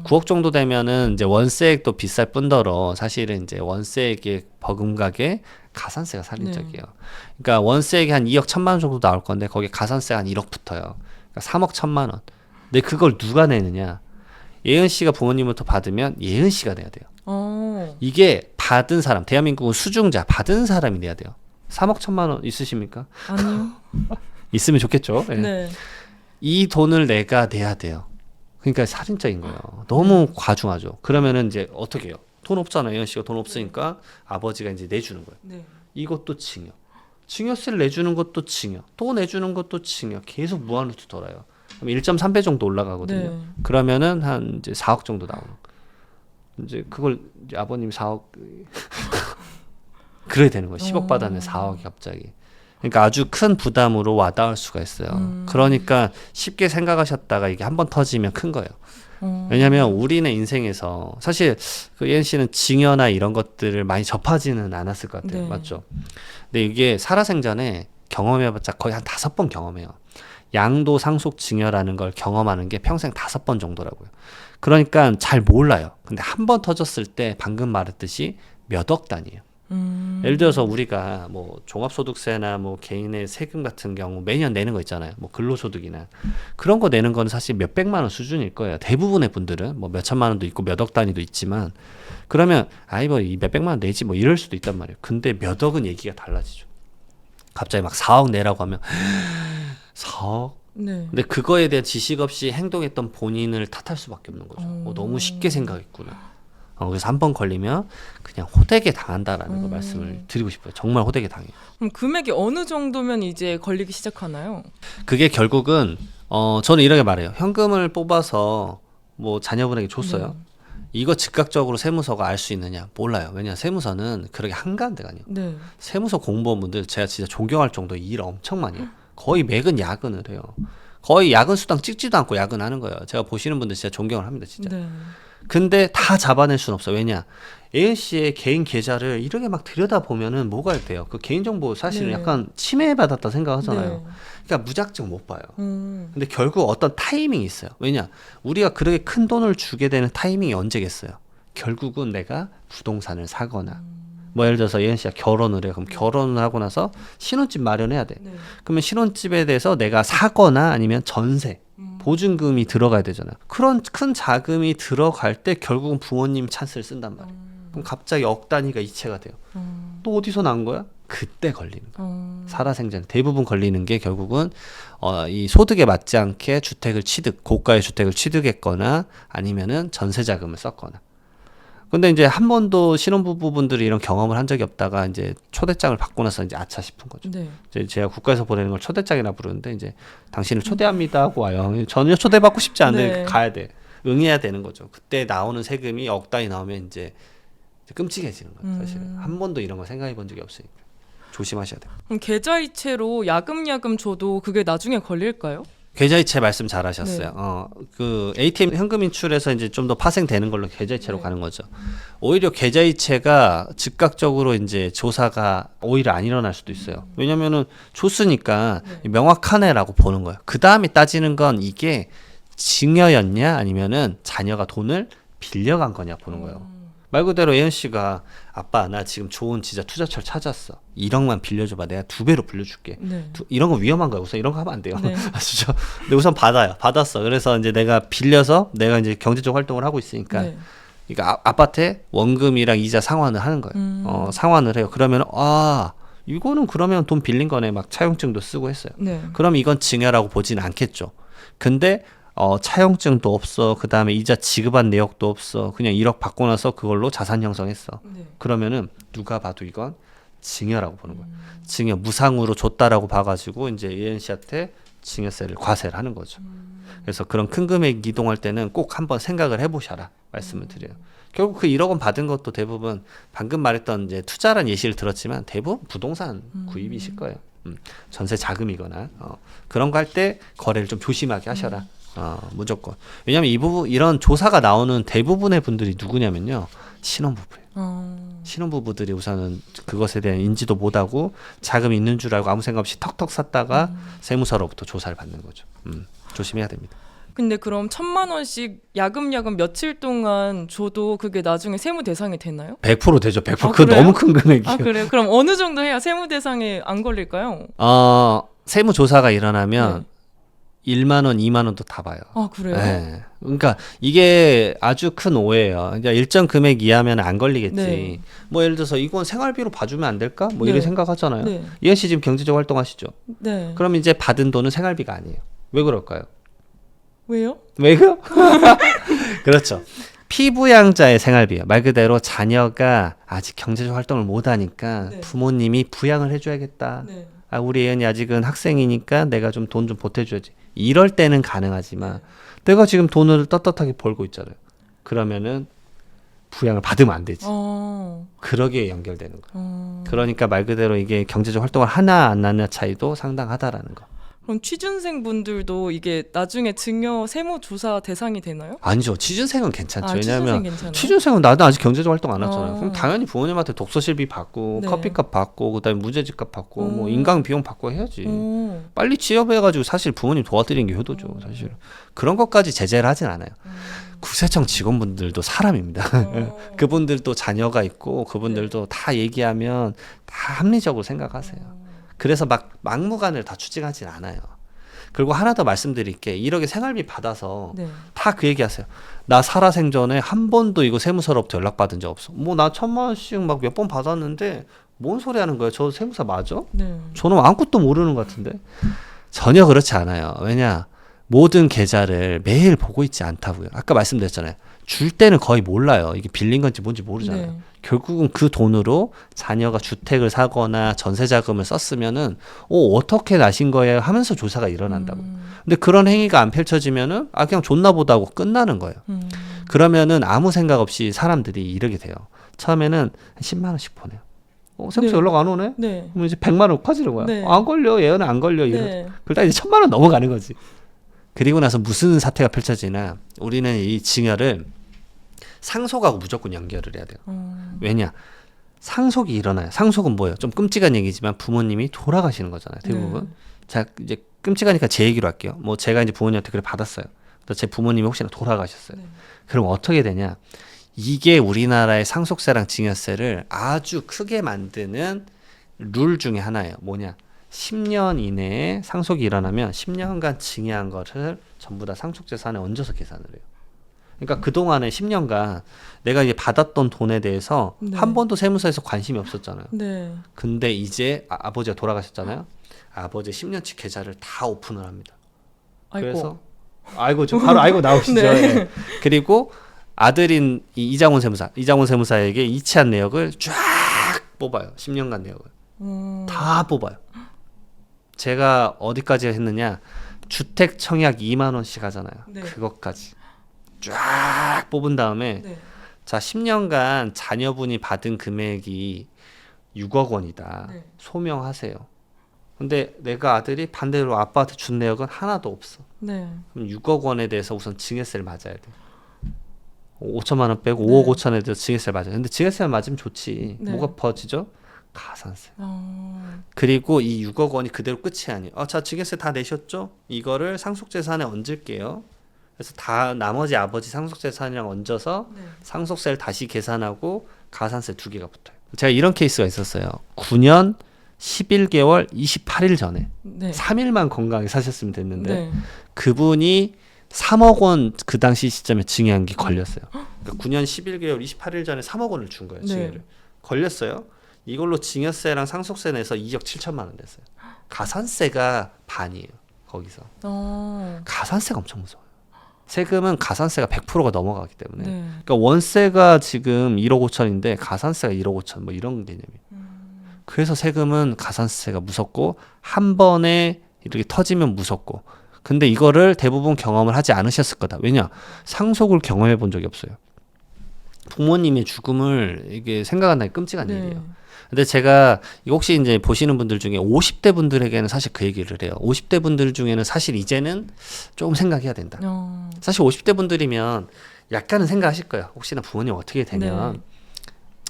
9억 정도 되면은 이제 월세액도 비쌀 뿐더러 사실은 이제 월세액의 버금가게 가산세가 살인적이에요. 그러니까 월세액이 한 2억 1천만 원 정도 나올 건데 거기에 가산세가 한 1억 붙어요. 그러니까 3억 1천만 원. 근데 그걸 누가 내느냐? 예은 씨가 부모님부터 받으면 예은 씨가 내야 돼요. 이게 받은 사람, 대한민국은 수중자 받은 사람이 내야 돼요. 3억 1천만 원 있으십니까? 아니요. 있으면 좋겠죠. 네. 네. 이 돈을 내가 내야 돼요. 그러니까 살인적인 거예요. 너무 과중하죠. 그러면은 이제 어떻게 해요? 돈 없잖아요. 예은 씨가 돈 없으니까 아버지가 이제 내주는 거예요. 네. 이것도 증여. 증여세를 내주는 것도 증여. 또 내주는 것도 증여. 계속 무한으로 돌아요. 그럼 1.3배 정도 올라가거든요. 네. 그러면은 한 이제 4억 정도 나오는. 이제 그걸 이제 아버님이 4억 그래야 되는 거예요. 10억 받았는데 4억이 갑자기. 그러니까 아주 큰 부담으로 와닿을 수가 있어요. 그러니까 쉽게 생각하셨다가 이게 한번 터지면 큰 거예요. 왜냐하면 우리는 인생에서 사실 그 예은 씨는 증여나 이런 것들을 많이 접하지는 않았을 것 같아요. 네. 맞죠? 근데 이게 살아생전에 경험해봤자 거의 한 5번 경험해요. 양도 상속 증여라는 걸 경험하는 게 평생 5번 정도라고요. 그러니까 잘 몰라요. 근데 한 번 터졌을 때 방금 말했듯이 몇 억 단위예요. 예를 들어서 우리가 뭐 종합소득세나 뭐 개인의 세금 같은 경우 매년 내는 거 있잖아요. 뭐 근로소득이나 그런 거 내는 거는 사실 몇 백만 원 수준일 거예요. 대부분의 분들은 뭐 몇 천만 원도 있고 몇 억 단위도 있지만 그러면 아이 뭐 이 몇 백만 원 내지 뭐 이럴 수도 있단 말이에요. 근데 몇 억은 얘기가 달라지죠. 갑자기 막 4억 내라고 하면 4억? 네. 근데 그거에 대한 지식 없이 행동했던 본인을 탓할 수밖에 없는 거죠. 너무 쉽게 생각했구나. 그래서 한 번 걸리면 그냥 호되게 당한다라는 거 말씀을 드리고 싶어요. 정말 호되게 당해요. 그럼 금액이 어느 정도면 이제 걸리기 시작하나요? 그게 결국은 저는 이렇게 말해요. 현금을 뽑아서 뭐 자녀분에게 줬어요. 이거 즉각적으로 세무서가 알 수 있느냐? 몰라요. 왜냐 세무서는 그렇게 한가한데가 아니에요. 네. 세무서 공무원분들 제가 진짜 존경할 정도 일 엄청 많이 해요. 거의 매근 야근을 해요. 거의 야근 수당 찍지도 않고 야근하는 거예요. 제가 보시는 분들 진짜 존경을 합니다. 진짜. 네. 근데 다 잡아낼 수는 없어. 왜냐? 예은 씨의 개인 계좌를 이렇게 막 들여다보면은 뭐가 돼요? 그 개인정보 사실은 네. 약간 침해받았다 생각하잖아요. 네. 그러니까 무작정 못 봐요. 근데 결국 어떤 타이밍이 있어요. 왜냐? 우리가 그렇게 큰 돈을 주게 되는 타이밍이 언제겠어요? 결국은 내가 부동산을 사거나 뭐 예를 들어서 예은 씨가 결혼을 해요. 그럼 결혼을 하고 나서 신혼집 마련해야 돼. 네. 그러면 신혼집에 대해서 내가 사거나 아니면 전세 보증금이 들어가야 되잖아요. 그런 큰 자금이 들어갈 때 결국은 부모님 찬스를 쓴단 말이에요. 그럼 갑자기 억 단위가 이체가 돼요. 또 어디서 난 거야? 그때 걸리는 거예요. 살아생전 대부분 걸리는 게 결국은 이 소득에 맞지 않게 주택을 취득, 고가의 주택을 취득했거나 아니면은 전세 자금을 썼거나. 근데 이제 한 번도 신혼부부분들이 이런 경험을 한 적이 없다가 이제 초대장을 받고 나서 이제 아차 싶은 거죠. 네. 이제 제가 국가에서 보내는 걸 초대장이라 부르는데 이제 당신을 초대합니다 하고 와요. 전혀 초대받고 싶지 않은데 네. 가야 돼. 응해야 되는 거죠. 그때 나오는 세금이 억 단위 나오면 이제 끔찍해지는 거예요. 사실은 한 번도 이런 거 생각해 본 적이 없으니까 조심하셔야 돼요. 그럼 계좌이체로 야금야금 줘도 그게 나중에 걸릴까요? 계좌이체 말씀 잘하셨어요. 네. 그 ATM 현금 인출에서 이제 좀 더 파생되는 걸로 계좌이체로 네. 가는 거죠. 오히려 계좌이체가 즉각적으로 이제 조사가 오히려 안 일어날 수도 있어요. 왜냐면은 줬으니까 네. 명확하네라고 보는 거예요. 그 다음에 따지는 건 이게 증여였냐 아니면은 자녀가 돈을 빌려간 거냐 보는 거예요. 말 그대로 예은 씨가 아빠 나 지금 좋은 진짜 투자처를 찾았어. 1억만 빌려줘봐. 내가 2배로 빌려줄게. 네. 이런 거 위험한 거야. 우선 이런 거 하면 안 돼요. 네. 아시죠? 근데 우선 받아요. 받았어. 그래서 이제 내가 빌려서 내가 이제 경제적 활동을 하고 있으니까 네. 그러니까 아파트에 원금이랑 이자 상환을 하는 거예요. 상환을 해요. 그러면 이거는 그러면 돈 빌린 거네. 막 차용증도 쓰고 했어요. 네. 그럼 이건 증여라고 보진 않겠죠. 근데 차용증도 없어. 그 다음에 이자 지급한 내역도 없어. 그냥 1억 받고 나서 그걸로 자산 형성했어. 네. 그러면은 누가 봐도 이건 증여라고 보는 거예요. 증여 무상으로 줬다라고 봐가지고 이제 예은 씨한테 증여세를 과세를 하는 거죠. 그래서 그런 큰 금액 이동할 때는 꼭 한번 생각을 해보셔라 말씀을 드려요. 결국 그 1억 원 받은 것도 대부분 방금 말했던 이제 투자란 예시를 들었지만 대부분 부동산 구입이실 거예요. 전세 자금이거나 그런 거 할 때 거래를 좀 조심하게 하셔라. 무조건. 왜냐면 이런 조사가 나오는 대부분의 분들이 누구냐면요. 신혼부부예요. 신혼부부들이 우선은 그것에 대한 인지도 못하고 자금 있는 줄 알고 아무 생각 없이 턱턱 샀다가 세무서로부터 조사를 받는 거죠. 조심해야 됩니다. 근데 그럼 1,000만 원씩 야금야금 며칠 동안 줘도 그게 나중에 세무 대상이 되나요? 100% 되죠. 100%. 그거 그래요? 너무 큰 금액이에요. 그래요? 그럼 어느 정도 해야 세무 대상에 안 걸릴까요? 세무조사가 일어나면 네. 1만 원, 2만 원도 다 봐요. 그래요? 네. 그러니까 이게 아주 큰 오해예요. 그러니까 일정 금액 이하면 안 걸리겠지. 네. 뭐 예를 들어서 이건 생활비로 봐주면 안 될까? 뭐 네. 이렇게 생각하잖아요. 네. 예은 씨 지금 경제적 활동하시죠? 네. 그럼 이제 받은 돈은 생활비가 아니에요. 왜 그럴까요? 왜요? 왜요? 그렇죠. 피부양자의 생활비예요. 말 그대로 자녀가 아직 경제적 활동을 못 하니까 네. 부모님이 부양을 해줘야겠다. 네. 우리 예은이 아직은 학생이니까 내가 좀 돈 좀 보태줘야지. 이럴 때는 가능하지만 내가 지금 돈을 떳떳하게 벌고 있잖아요. 그러면은 부양을 받으면 안 되지. 그러기에 연결되는 거예요. 그러니까 말 그대로 이게 경제적 활동을 하나 안 하나 차이도 상당하다라는 거. 그럼 취준생 분들도 이게 나중에 증여 세무 조사 대상이 되나요? 아니죠. 취준생은 괜찮죠. 취준생 왜냐하면 괜찮아요? 취준생은 나도 아직 경제적 활동 안 했잖아요. 어. 그럼 당연히 부모님한테 독서실비 받고 네. 커피값 받고 그다음에 문제집값 받고 뭐 인강 비용 받고 해야지. 오. 빨리 취업해가지고 사실 부모님 도와드리는 게 효도죠. 사실 그런 것까지 제재를 하진 않아요. 국세청 직원분들도 사람입니다. 그분들도 자녀가 있고 그분들도 다 얘기하면 다 합리적으로 생각하세요. 그래서 막무가내로 다 추징하진 않아요. 그리고 하나 더 말씀드릴게. 1억의 생활비 받아서 네. 다 그 얘기하세요. 나 살아생전에 한 번도 이거 세무서로부터 연락받은 적 없어. 뭐 나 1,000만 원씩 막 몇 번 받았는데 뭔 소리 하는 거예요? 저 세무사 맞아? 네. 저는 아무것도 모르는 것 같은데. 전혀 그렇지 않아요. 왜냐? 모든 계좌를 매일 보고 있지 않다고요. 아까 말씀드렸잖아요. 줄 때는 거의 몰라요. 이게 빌린 건지 뭔지 모르잖아요. 네. 결국은 그 돈으로 자녀가 주택을 사거나 전세 자금을 썼으면은 어떻게 나신 거예요 하면서 조사가 일어난다고. 근데 그런 행위가 안 펼쳐지면은 그냥 줬나 보다 하고 끝나는 거예요. 그러면은 아무 생각 없이 사람들이 이러게 돼요. 처음에는 한 10만 원씩 보내요. 세무서 네. 연락 안 오네? 네. 그럼 이제 100만 원 커지는 거야. 네. 안 걸려. 얘는 안 걸려. 네. 그러다 이제 1,000만 원 넘어가는 거지. 그리고 나서 무슨 사태가 펼쳐지나 우리는 이 증여를 상속하고 무조건 연결을 해야 돼요. 왜냐? 상속이 일어나요. 상속은 뭐예요? 좀 끔찍한 얘기지만 부모님이 돌아가시는 거잖아요. 대부분. 네. 자, 이제 끔찍하니까 제 얘기로 할게요. 뭐 제가 이제 부모님한테 그래 받았어요. 또 제 부모님이 혹시나 돌아가셨어요. 네. 그럼 어떻게 되냐? 이게 우리나라의 상속세랑 증여세를 아주 크게 만드는 룰 중에 하나예요. 뭐냐? 10년 이내에 상속이 일어나면 10년간 증여한 것을 전부 다 상속재산에 얹어서 계산을 해요. 그러니까 그동안에 10년간 내가 이제 받았던 돈에 대해서 네. 한 번도 세무서에서 관심이 없었잖아요. 네. 근데 이제 아버지가 돌아가셨잖아요. 아버지 10년치 계좌를 다 오픈을 합니다. 그래서 저 바로 알고 나오시죠. 네. 예. 그리고 아들인 이장훈 세무사에게 이체한 내역을 쫙 뽑아요. 10년간 내역을. 다 뽑아요. 제가 어디까지 했느냐? 주택 청약 2만 원씩 하잖아요. 네. 그것까지 쫙 뽑은 다음에 네. 자 10년간 자녀분이 받은 금액이 6억 원이다. 네. 소명하세요. 근데 내가 아들이 반대로 아빠한테 준 내역은 하나도 없어. 네. 그럼 6억 원에 대해서 우선 증여세를 맞아야 돼. 5천만 원 빼고 네. 5억 5천에 대해서 증여세를 맞아요. 근데 증여세를 맞으면 좋지. 네. 뭐가 퍼지죠? 가산세. 어. 그리고 이 6억 원이 그대로 끝이 아니에요. 자, 증여세 다 내셨죠? 이거를 상속재산에 얹을게요. 그래서 다 나머지 아버지 상속재산이랑 얹어서 네. 상속세를 다시 계산하고 가산세 두 개가 붙어요. 제가 이런 케이스가 있었어요. 9년 11개월 28일 전에 네. 3일만 건강하게 사셨으면 됐는데 네. 그분이 3억 원 그 당시 시점에 증여한게 걸렸어요. 그러니까 9년 11개월 28일 전에 3억 원을 준 거예요. 증여를. 네. 걸렸어요. 이걸로 증여세랑 상속세 내서 2억 7천만 원 됐어요. 가산세가 반이에요. 거기서. 어. 가산세가 엄청 무서워요. 세금은 가산세가 100%가 넘어가기 때문에. 네. 그러니까 월세가 지금 1억 5천인데 가산세가 1억 5천 뭐 이런 개념이에요. 그래서 세금은 가산세가 무섭고 한 번에 이렇게 터지면 무섭고 근데 이거를 대부분 경험을 하지 않으셨을 거다. 왜냐? 상속을 경험해 본 적이 없어요. 부모님의 죽음을 이게 생각한다니 끔찍한 네. 일이에요. 근데 제가 이거 혹시 이제 보시는 분들 중에 50대 분들에게는 사실 그 얘기를 해요. 50대 분들 중에는 사실 이제는 조금 생각해야 된다. 어. 사실 50대 분들이면 약간은 생각하실 거예요. 혹시나 부모님 어떻게 되면 네.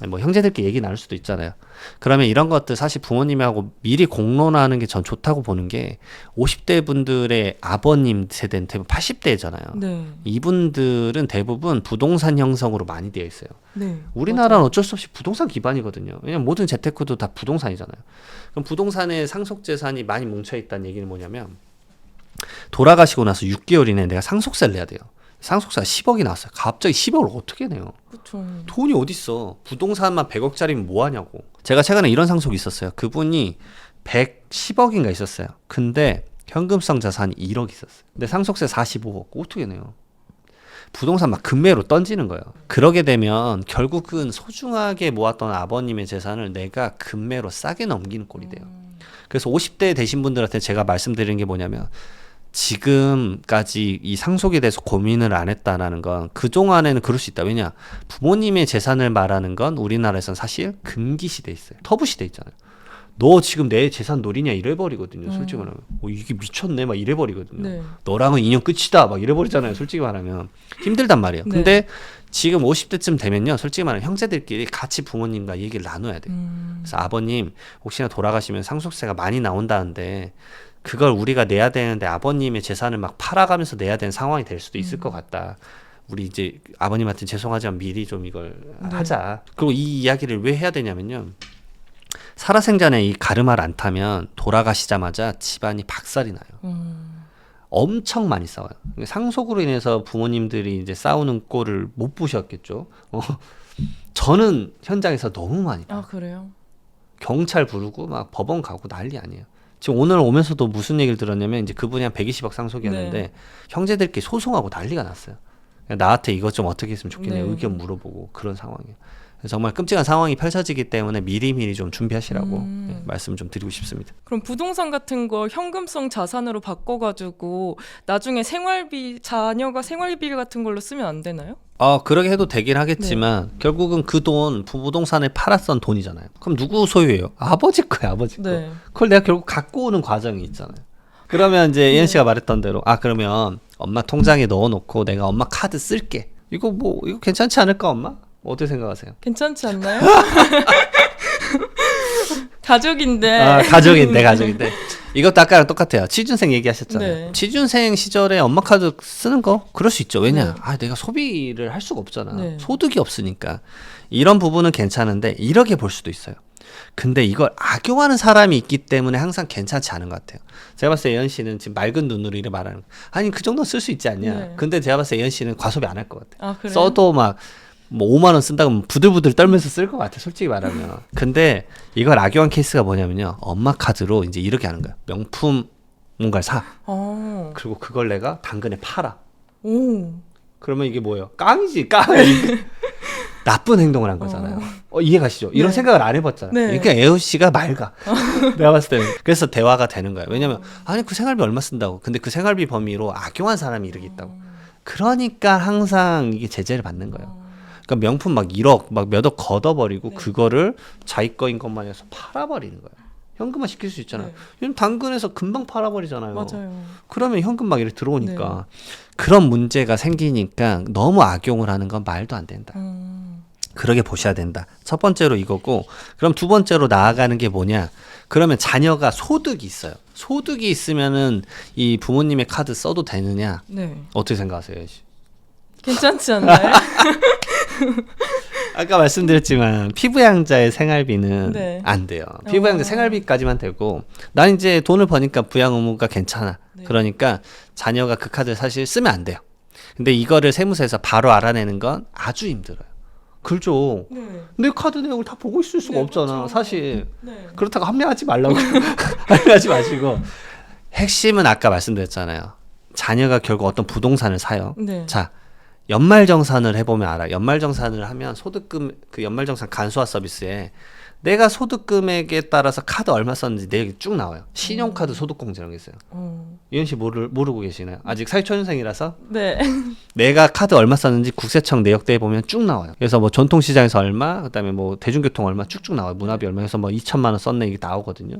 뭐 형제들끼리 얘기 나눌 수도 있잖아요. 그러면 이런 것들 사실 부모님하고 미리 공론화하는 게 전 좋다고 보는 게 50대 분들의 아버님 세대는 대부분 80대잖아요. 네. 이분들은 대부분 부동산 형성으로 많이 되어 있어요. 네. 우리나라는 맞아요. 어쩔 수 없이 부동산 기반이거든요. 왜냐면 모든 재테크도 다 부동산이잖아요. 그럼 부동산에 상속재산이 많이 뭉쳐있다는 얘기는 뭐냐면 돌아가시고 나서 6개월 이내에 내가 상속세를 내야 돼요. 상속세가 10억이 나왔어요. 갑자기 10억을 어떻게 내요? 그렇죠. 돈이 어딨어. 부동산만 100억짜리면 뭐하냐고. 제가 최근에 이런 상속이 있었어요. 그분이 110억인가 있었어요. 근데 현금성 자산이 1억 있었어요. 근데 상속세 45억. 어떻게 내요? 부동산 막 금매로 던지는 거예요. 그러게 되면 결국은 소중하게 모았던 아버님의 재산을 내가 금매로 싸게 넘기는 꼴이 돼요. 그래서 50대 되신 분들한테 제가 말씀드리는 게 뭐냐면 지금까지 이 상속에 대해서 고민을 안 했다라는 건 그동안에는 그럴 수 있다. 왜냐? 부모님의 재산을 말하는 건 우리나라에선 사실 금기 시대에 있어요. 터부 시대에 있잖아요. 너 지금 내 재산 노리냐 이래버리거든요. 솔직히 말하면. 이게 미쳤네 막 이래버리거든요. 네. 너랑은 인연 끝이다 막 이래버리잖아요. 솔직히 말하면. 힘들단 말이에요. 네. 근데 지금 50대쯤 되면요. 솔직히 말하면 형제들끼리 같이 부모님과 얘기를 나눠야 돼요. 그래서 아버님 혹시나 돌아가시면 상속세가 많이 나온다는데 그걸 우리가 내야 되는데 아버님의 재산을 막 팔아가면서 내야 되는 상황이 될 수도 있을 것 같다. 우리 이제 아버님한테 죄송하지만 미리 좀 이걸 하자. 그리고 이 이야기를 왜 해야 되냐면요. 살아생전에 이 가르마를 안 타면 돌아가시자마자 집안이 박살이 나요. 엄청 많이 싸워요. 상속으로 인해서 부모님들이 이제 싸우는 꼴을 못 보셨겠죠. 저는 현장에서 너무 많이 봐요. 아 그래요? 경찰 부르고 막 법원 가고 난리 아니에요. 지금 오늘 오면서도 무슨 얘기를 들었냐면 이제 그분이 한 120억 상속이었는데 네. 형제들끼리 소송하고 난리가 났어요. 나한테 이것 좀 어떻게 했으면 좋겠냐 네. 의견 물어보고 그런 상황이에요. 그래서 정말 끔찍한 상황이 펼쳐지기 때문에 미리미리 좀 준비하시라고 말씀 좀 드리고 싶습니다. 그럼 부동산 같은 거 현금성 자산으로 바꿔가지고 나중에 생활비 자녀가 생활비 같은 걸로 쓰면 안 되나요? 그러게 해도 되긴 하겠지만 결국은 그 돈 부동산을 팔았던 돈이잖아요. 그럼 누구 소유예요? 아버지 거예요, 아버지 거. 네. 그걸 내가 결국 갖고 오는 과정이 있잖아요. 그러면 이제 예은 씨가 말했던 대로 그러면 엄마 통장에 넣어놓고 내가 엄마 카드 쓸게. 이거 괜찮지 않을까 엄마? 어떻게 생각하세요? 괜찮지 않나요? 가족인데. 가족인데. 이것도 아까랑 똑같아요. 취준생 얘기하셨잖아요. 네. 취준생 시절에 엄마 카드 쓰는 거 그럴 수 있죠. 왜냐? 네. 내가 소비를 할 수가 없잖아. 네. 소득이 없으니까. 이런 부분은 괜찮은데 이렇게 볼 수도 있어요. 근데 이걸 악용하는 사람이 있기 때문에 항상 괜찮지 않은 것 같아요. 제가 봤을 때 예은 씨는 지금 맑은 눈으로 이래 말하는 거. 아니 그 정도 쓸 수 있지 않냐. 네. 근데 제가 봤을 때 예은 씨는 과소비 안 할 것 같아요. 아 그래요? 써도 막 5만 원 쓴다고 하면 부들부들 떨면서 쓸 것 같아. 솔직히 말하면. 근데 이걸 악용한 케이스가 뭐냐면요. 엄마 카드로 이제 이렇게 하는 거야. 명품 뭔가를 사. 그리고 그걸 내가 당근에 팔아. 오. 그러면 이게 뭐예요? 깡이지, 깡. 나쁜 행동을 한 거잖아요. 이해가시죠? 이런 네. 생각을 안 해봤잖아요. 네. 그러니까 에어 씨가 맑아. 내가 봤을 때는. 그래서 대화가 되는 거예요. 왜냐면, 아니, 그 생활비 얼마 쓴다고. 근데 그 생활비 범위로 악용한 사람이 이렇게 있다고. 그러니까 항상 이게 제재를 받는 거예요. 그러니까 명품 막 1억, 막 몇 억 걷어버리고 네. 그거를 자기 거인 것만 해서 팔아버리는 거예요. 현금화 시킬 수 있잖아요. 네. 요즘 당근에서 금방 팔아버리잖아요. 맞아요. 그러면 현금 막 이렇게 들어오니까 그런 문제가 생기니까 너무 악용을 하는 건 말도 안 된다. 그러게 보셔야 된다. 첫 번째로 이거고, 그럼 두 번째로 나아가는 게 뭐냐? 그러면 자녀가 소득이 있어요. 소득이 있으면은 이 부모님의 카드 써도 되느냐? 네. 어떻게 생각하세요? 괜찮지 않나요? 아까 말씀드렸지만 피부양자의 생활비는 네. 안 돼요. 피부양자 생활비까지만 되고, 난 이제 돈을 버니까 부양 의무가 괜찮아. 네. 그러니까 자녀가 그 카드를 사실 쓰면 안 돼요. 근데 이거를 세무서에서 바로 알아내는 건 아주 힘들어요. 그렇죠. 네. 내 카드 내용을 다 보고 있을 수가 네, 없잖아. 그렇죠. 사실. 네. 그렇다고 합리화하지 말라고. 합리화하지 마시고. 핵심은 아까 말씀드렸잖아요. 자녀가 결국 어떤 부동산을 사요. 네. 자, 연말정산을 해보면 알아. 연말정산을 하면 소득금, 그 연말정산 간소화 서비스에 내가 소득 금액에 따라서 카드 얼마 썼는지 내역이 쭉 나와요. 신용카드 소득공제라는 게 있어요. 이현 씨 모르고 계시나요? 아직 사회초년생이라서 네. 내가 카드 얼마 썼는지 국세청 내역대에 보면 쭉 나와요. 그래서 뭐 전통시장에서 얼마, 그다음에 뭐 대중교통 얼마 쭉쭉 나와요. 문화비 얼마 해서 뭐 2천만 원 썼네 이게 나오거든요.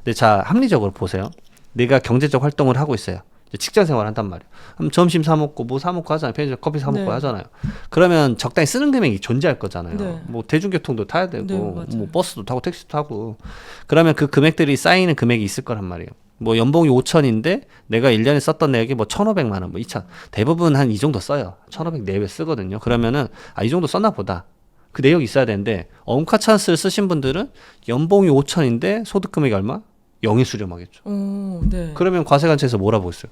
근데 자, 합리적으로 보세요. 내가 경제적 활동을 하고 있어요. 직장 생활 한단 말이에요. 그럼 점심 사 먹고 뭐 사 먹고 하잖아요. 편의점 커피 사 먹고 네. 하잖아요. 그러면 적당히 쓰는 금액이 존재할 거잖아요. 네. 뭐 대중교통도 타야 되고 네, 맞아요. 뭐 버스도 타고 택시도 타고 그러면 그 금액들이 쌓이는 금액이 있을 거란 말이에요. 뭐 연봉이 5천인데 내가 1년에 썼던 내역이 뭐 1,500만 원, 뭐 2천. 대부분 한 이 정도 써요. 1,500 내외 쓰거든요. 그러면은 아, 이 정도 썼나 보다. 그 내역이 있어야 되는데 엄카 찬스를 쓰신 분들은 연봉이 5천인데 소득 금액이 얼마? 0이 수렴하겠죠. 네. 그러면 과세관청에서 뭐라고 했어요?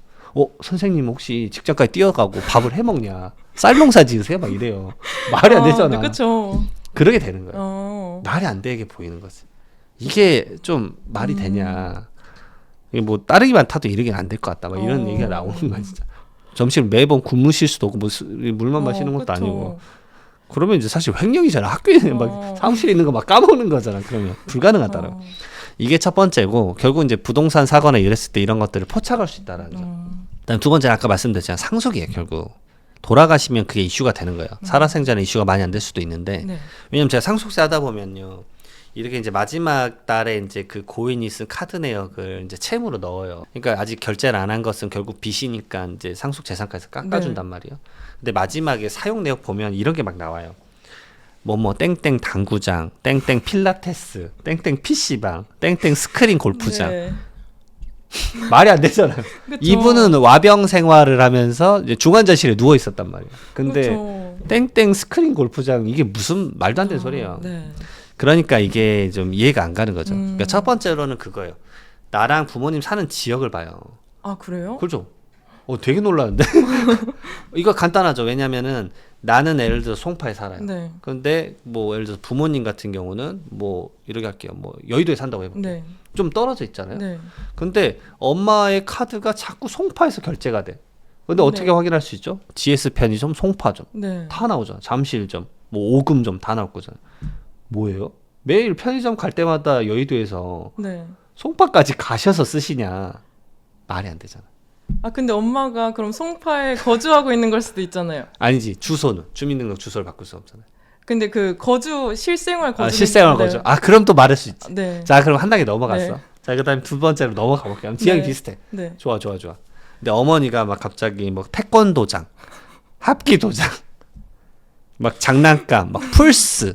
선생님 혹시 직장까지 뛰어가고 밥을 해 먹냐? 쌀 농사 지으세요? 막 이래요. 말이 안 되잖아. 네, 그렇죠. 그러게 되는 거예요. 말이 안 되게 보이는 거지. 이게 좀 말이 되냐? 이게 뭐 따르기만 타도 이러긴 안 될 것 같다. 막 이런 얘기가 나오는 거야 진짜. 점심 매번 굶으실 수도 없고 뭐 물만 마시는 것도 그쵸. 아니고. 그러면 이제 사실 횡령이잖아. 학교에 막 사무실에 있는 거 막 까먹는 거잖아. 그러면 불가능하다라고. 이게 첫 번째고 결국 이제 부동산 사거나 이랬을 때 이런 것들을 포착할 수 있다라는 거. 그다음 두 번째는 아까 말씀드렸잖아요. 상속이에요. 결국 돌아가시면 그게 이슈가 되는 거예요. 살아생전에 이슈가 많이 안 될 수도 있는데 네. 왜냐면 제가 상속세 하다 보면요. 이렇게 이제 마지막 달에 이제 그 고인이 쓴 카드 내역을 이제 채무로 넣어요. 그러니까 아직 결제를 안 한 것은 결국 빚이니까 이제 상속 재산까지 깎아준단 말이에요. 근데 마지막에 사용 내역 보면 이런 게 막 나와요. 뭐뭐 땡땡 당구장, 땡땡 필라테스, 땡땡 PC방, 땡땡 스크린 골프장. 네. 말이 안 되잖아요. 그쵸. 이분은 와병 생활을 하면서 이제 중환자실에 누워 있었단 말이에요. 근데 그쵸. 땡땡 스크린 골프장 이게 무슨 말도 안 되는 소리예요. 네. 그러니까 이게 좀 이해가 안 가는 거죠. 음. 그러니까 첫 번째로는 그거예요. 나랑 부모님 사는 지역을 봐요. 아, 그래요? 그렇죠? 되게 놀라는데. 이거 간단하죠. 왜냐면은 나는 예를 들어 송파에 살아요. 네. 근데 뭐 예를 들어서 부모님 같은 경우는 뭐 이렇게 할게요. 뭐 여의도에 산다고 해볼게요. 네. 좀 떨어져 있잖아요. 네. 근데 엄마의 카드가 자꾸 송파에서 결제가 돼. 근데 어떻게 네. 확인할 수 있죠? GS 편의점, 송파점 네. 다 나오잖아. 잠실점, 뭐 오금점 다 나올 거잖아요. 뭐예요? 매일 편의점 갈 때마다 여의도에서 네. 송파까지 가셔서 쓰시냐? 말이 안 되잖아. 아, 근데 엄마가 그럼 송파에 거주하고 있는 걸 수도 있잖아요. 아니지. 주소는 주민등록 주소를 바꿀 수 없잖아요. 근데 그 실생활 거주. 실생활 거주. 그럼 또 말할 수 있지. 네. 자, 그럼 한 단계 넘어갔어. 네. 자, 그다음에 두 번째로 넘어가 볼게요. 지형이 네. 비슷해. 네. 좋아. 근데 어머니가 막 갑자기 뭐 태권도장, 합기도장, 막 장난감, 막 플스,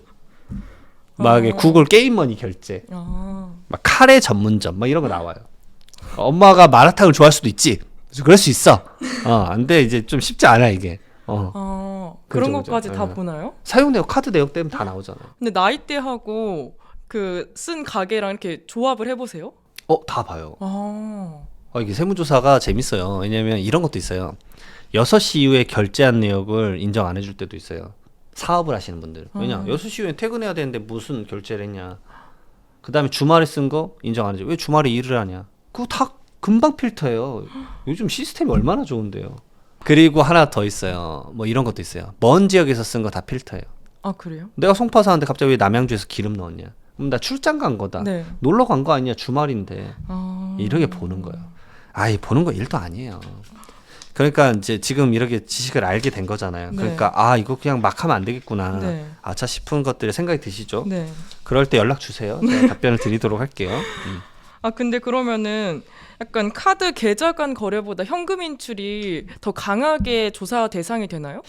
막 이게 구글 게임머니 결제, 막 카레 전문점, 막 이런 거 나와요. 엄마가 마라탕을 좋아할 수도 있지. 그럴 수 있어. 근데 이제 좀 쉽지 않아 이게. 그런 그죠. 것까지 다 보나요? 사용 내역, 카드 내역 때문에 다 나오잖아요. 근데 나이대하고 그 쓴 가게랑 이렇게 조합을 해보세요. 다 봐요. 아. 이게 세무조사가 재밌어요. 왜냐면 이런 것도 있어요. 6시 이후에 결제한 내역을 인정 안 해줄 때도 있어요. 사업을 하시는 분들. 왜냐? 6시 이후에 퇴근해야 되는데 무슨 결제를 했냐. 그 다음에 주말에 쓴 거 인정 안 해줘. 왜 주말에 일을 하냐. 그거 다 금방 필터예요. 요즘 시스템이 얼마나 좋은데요. 그리고 하나 더 있어요. 뭐 이런 것도 있어요. 먼 지역에서 쓴 거 다 필터예요. 아, 그래요? 내가 송파 사는데 갑자기 왜 남양주에서 기름 넣었냐. 그럼 나 출장 간 거다. 네. 놀러 간 거 아니야. 주말인데. 아. 이렇게 보는 거예요. 보는 거 일도 아니에요. 그러니까 이제 지금 이렇게 지식을 알게 된 거잖아요. 네. 그러니까 이거 그냥 막 하면 안 되겠구나. 네. 아차 싶은 것들이 생각이 드시죠? 네. 그럴 때 연락 주세요. 제가 답변을 드리도록 할게요. 근데 그러면은 약간 카드 계좌 간 거래보다 현금 인출이 더 강하게 조사 대상이 되나요?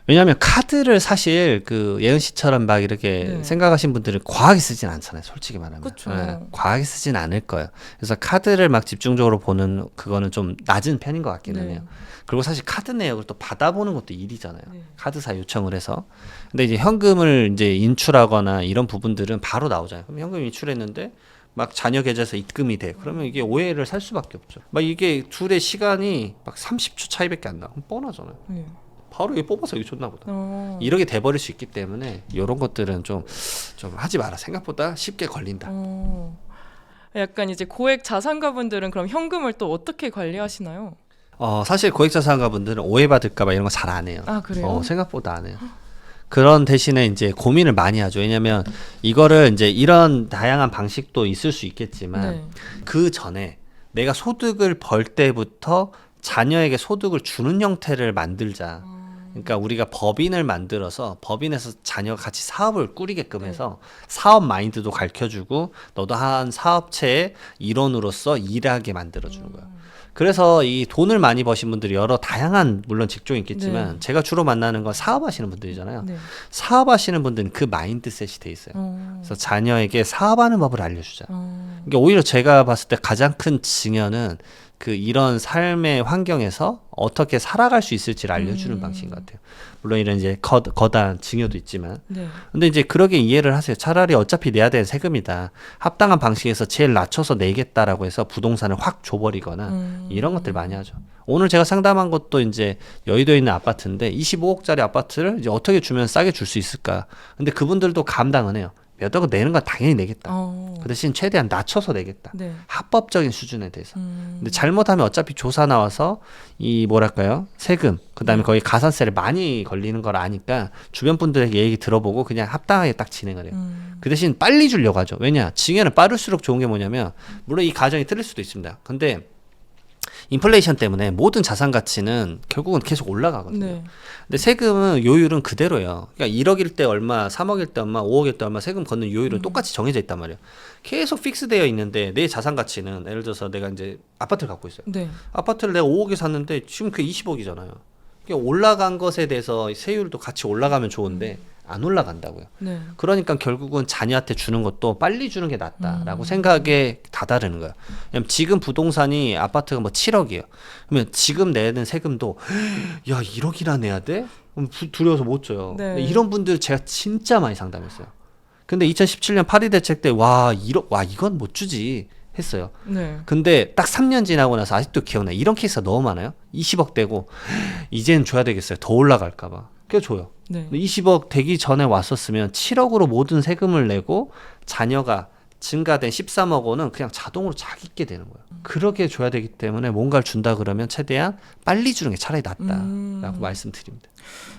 왜냐하면 카드를 사실 그 예은 씨처럼 막 이렇게 네. 생각하신 분들은 과하게 쓰진 않잖아요. 솔직히 말하면. 그쵸. 과하게 쓰진 않을 거예요. 그래서 카드를 막 집중적으로 보는 그거는 좀 낮은 편인 것 같기는 네. 해요. 그리고 사실 카드 내역을 또 받아보는 것도 일이잖아요. 네. 카드사 요청을 해서. 근데 이제 현금을 이제 인출하거나 이런 부분들은 바로 나오잖아요. 그럼 현금 인출했는데 막 자녀 계좌에서 입금이 돼. 그러면 이게 오해를 살 수밖에 없죠. 막 이게 둘의 시간이 막 30초 차이밖에 안 나. 그럼 뻔하잖아요. 네. 바로 이게 뽑아서 이거 줬나 보다. 어. 이렇게 돼버릴 수 있기 때문에 이런 것들은 좀 하지 마라. 생각보다 쉽게 걸린다. 약간 이제 고액 자산가분들은 그럼 현금을 또 어떻게 관리하시나요? 사실 고액자산가분들은 오해받을까봐 이런 거 잘 안 해요. 아, 그래요? 생각보다 안 해요. 그런 대신에 이제 고민을 많이 하죠. 왜냐면 이거를 이제 이런 다양한 방식도 있을 수 있겠지만 네. 그 전에 내가 소득을 벌 때부터 자녀에게 소득을 주는 형태를 만들자. 그러니까 우리가 법인을 만들어서 법인에서 자녀가 같이 사업을 꾸리게끔 해서 사업 마인드도 가르쳐주고 너도 한 사업체의 일원으로서 일하게 만들어주는 거야. 그래서 이 돈을 많이 버신 분들이 여러 다양한 물론 직종이 있겠지만 네. 제가 주로 만나는 건 사업하시는 분들이잖아요. 네. 사업하시는 분들은 그 마인드셋이 돼 있어요. 그래서 자녀에게 사업하는 법을 알려주자. 그러니까 오히려 제가 봤을 때 가장 큰 증여는 그 이런 삶의 환경에서 어떻게 살아갈 수 있을지를 알려주는 방식인 것 같아요. 물론 이런 이제 거대한 증여도 있지만, 네. 근데 이제 그러게 이해를 하세요. 차라리 어차피 내야 되는 세금이다. 합당한 방식에서 제일 낮춰서 내겠다라고 해서 부동산을 확 줘버리거나 이런 것들 많이 하죠. 오늘 제가 상담한 것도 이제 여의도에 있는 아파트인데 25억짜리 아파트를 이제 어떻게 주면 싸게 줄 수 있을까? 근데 그분들도 감당은 해요. 몇 억을 내는 건 당연히 내겠다. 그 대신 최대한 낮춰서 내겠다. 네. 합법적인 수준에 대해서. 근데 잘못하면 어차피 조사 나와서 이 뭐랄까요? 세금, 그다음에 거기 가산세를 많이 걸리는 걸 아니까 주변 분들에게 얘기 들어보고 그냥 합당하게 딱 진행을 해요. 그 대신 빨리 주려고 하죠. 왜냐? 증여는 빠를수록 좋은 게 뭐냐면 물론 이 가정이 틀릴 수도 있습니다. 근데 인플레이션 때문에 모든 자산 가치는 결국은 계속 올라가거든요. 네. 근데 세금은 요율은 그대로예요. 그러니까 1억일 때 얼마, 3억일 때 얼마, 5억일 때 얼마 세금 걷는 요율은 똑같이 정해져 있단 말이에요. 계속 픽스되어 있는데 내 자산 가치는 예를 들어서 내가 이제 아파트를 갖고 있어요. 네. 아파트를 내가 5억에 샀는데 지금 그게 20억이잖아요. 그러니까 올라간 것에 대해서 세율도 같이 올라가면 좋은데 안 올라간다고요. 네. 그러니까 결국은 자녀한테 주는 것도 빨리 주는 게 낫다라고 생각에 다다르는 거예요. 왜냐면 지금 부동산이 아파트가 뭐 7억이에요. 그러면 지금 내는 세금도 야 1억이나 내야 돼? 그럼 두려워서 못 줘요. 네. 근데 이런 분들 제가 진짜 많이 상담했어요. 근데 2017년 파리 대책 때 와 1억 와 이건 못 주지 했어요. 네. 근데 딱 3년 지나고 나서 아직도 기억나요. 이런 케이스가 너무 많아요. 20억 되고 이제는 줘야 되겠어요. 더 올라갈까 봐. 그래서 줘요. 네. 20억 되기 전에 왔었으면 7억으로 모든 세금을 내고 자녀가 증가된 13억 원은 그냥 자동으로 자기 있게 되는 거예요. 그렇게 줘야 되기 때문에 뭔가를 준다 그러면 최대한 빨리 주는 게 차라리 낫다라고 말씀드립니다.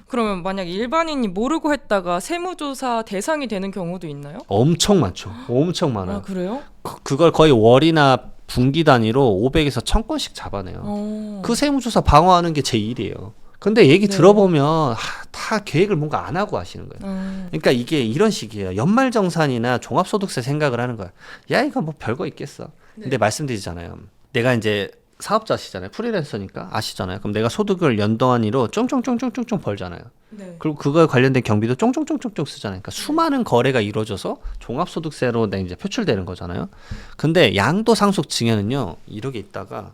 그러면 만약 일반인이 모르고 했다가 세무조사 대상이 되는 경우도 있나요? 엄청 많죠. 엄청 많아요. 아, 그래요? 그걸 거의 월이나 분기 단위로 500에서 1000건씩 잡아내요. 그 세무조사 방어하는 게 제 일이에요. 근데 얘기 네. 들어보면 다 계획을 뭔가 안 하고 하시는 거예요. 그러니까 이게 이런 식이에요. 연말정산이나 종합소득세 생각을 하는 거야. 야 이거 뭐 별거 있겠어. 근데 말씀드리잖아요. 내가 이제 사업자시잖아요. 프리랜서니까 아시잖아요. 그럼 내가 소득을 연 단위로 쫑쫑쫑쫑쫑쫑 벌잖아요. 네. 그리고 그거에 관련된 경비도 쫑쫑쫑쫑쫑 쓰잖아요. 그러니까 수많은 거래가 이루어져서 종합소득세로 이제 표출되는 거잖아요. 근데 양도상속 증여는요. 이렇게 있다가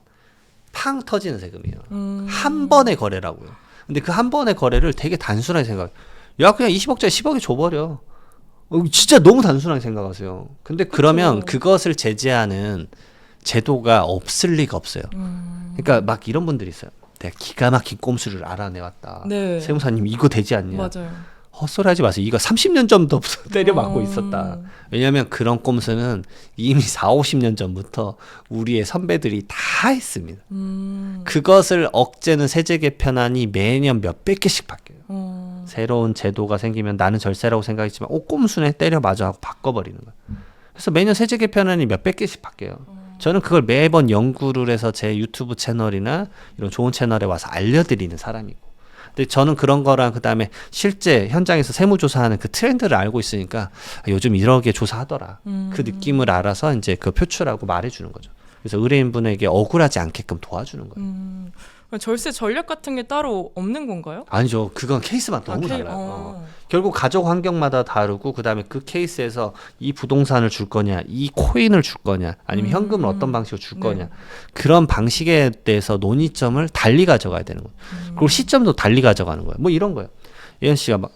팡 터지는 세금이에요. 한 번의 거래라고요. 근데 그 한 번의 거래를 되게 단순하게 생각해요. 야 그냥 20억짜리 10억에 줘버려. 진짜 너무 단순하게 생각하세요. 근데 그러면 그것을 제재하는 제도가 없을 리가 없어요. 그러니까 막 이런 분들이 있어요. 내가 기가 막힌 꼼수를 알아내왔다. 네. 세무사님 이거 되지 않냐. 맞아요. 헛소리 하지 마세요. 이거 30년 전부터 때려 맞고 있었다. 왜냐하면 그런 꼼수는 이미 4, 50년 전부터 우리의 선배들이 다 했습니다. 그것을 억제는 세제 개편안이 매년 몇백 개씩 바뀌어요. 새로운 제도가 생기면 나는 절세라고 생각했지만 꼼수네 때려 맞아 하고 바꿔버리는 거예요. 그래서 매년 세제 개편안이 몇백 개씩 바뀌어요. 저는 그걸 매번 연구를 해서 제 유튜브 채널이나 이런 좋은 채널에 와서 알려드리는 사람이고 근데 저는 그런 거랑 그다음에 실제 현장에서 세무조사하는 그 트렌드를 알고 있으니까 요즘 이렇게 조사하더라. 그 느낌을 알아서 이제 그 표출하고 말해주는 거죠. 그래서 의뢰인분에게 억울하지 않게끔 도와주는 거예요. 절세 전략 같은 게 따로 없는 건가요? 아니죠. 그건 케이스마다 너무 달라요. 결국 가족 환경마다 다르고 그다음에 그 케이스에서 이 부동산을 줄 거냐, 이 코인을 줄 거냐, 아니면 현금을 어떤 방식으로 줄 거냐. 그런 방식에 대해서 논의점을 달리 가져가야 되는 거예요. 그리고 시점도 달리 가져가는 거예요. 뭐 이런 거예요. 예은 씨가 막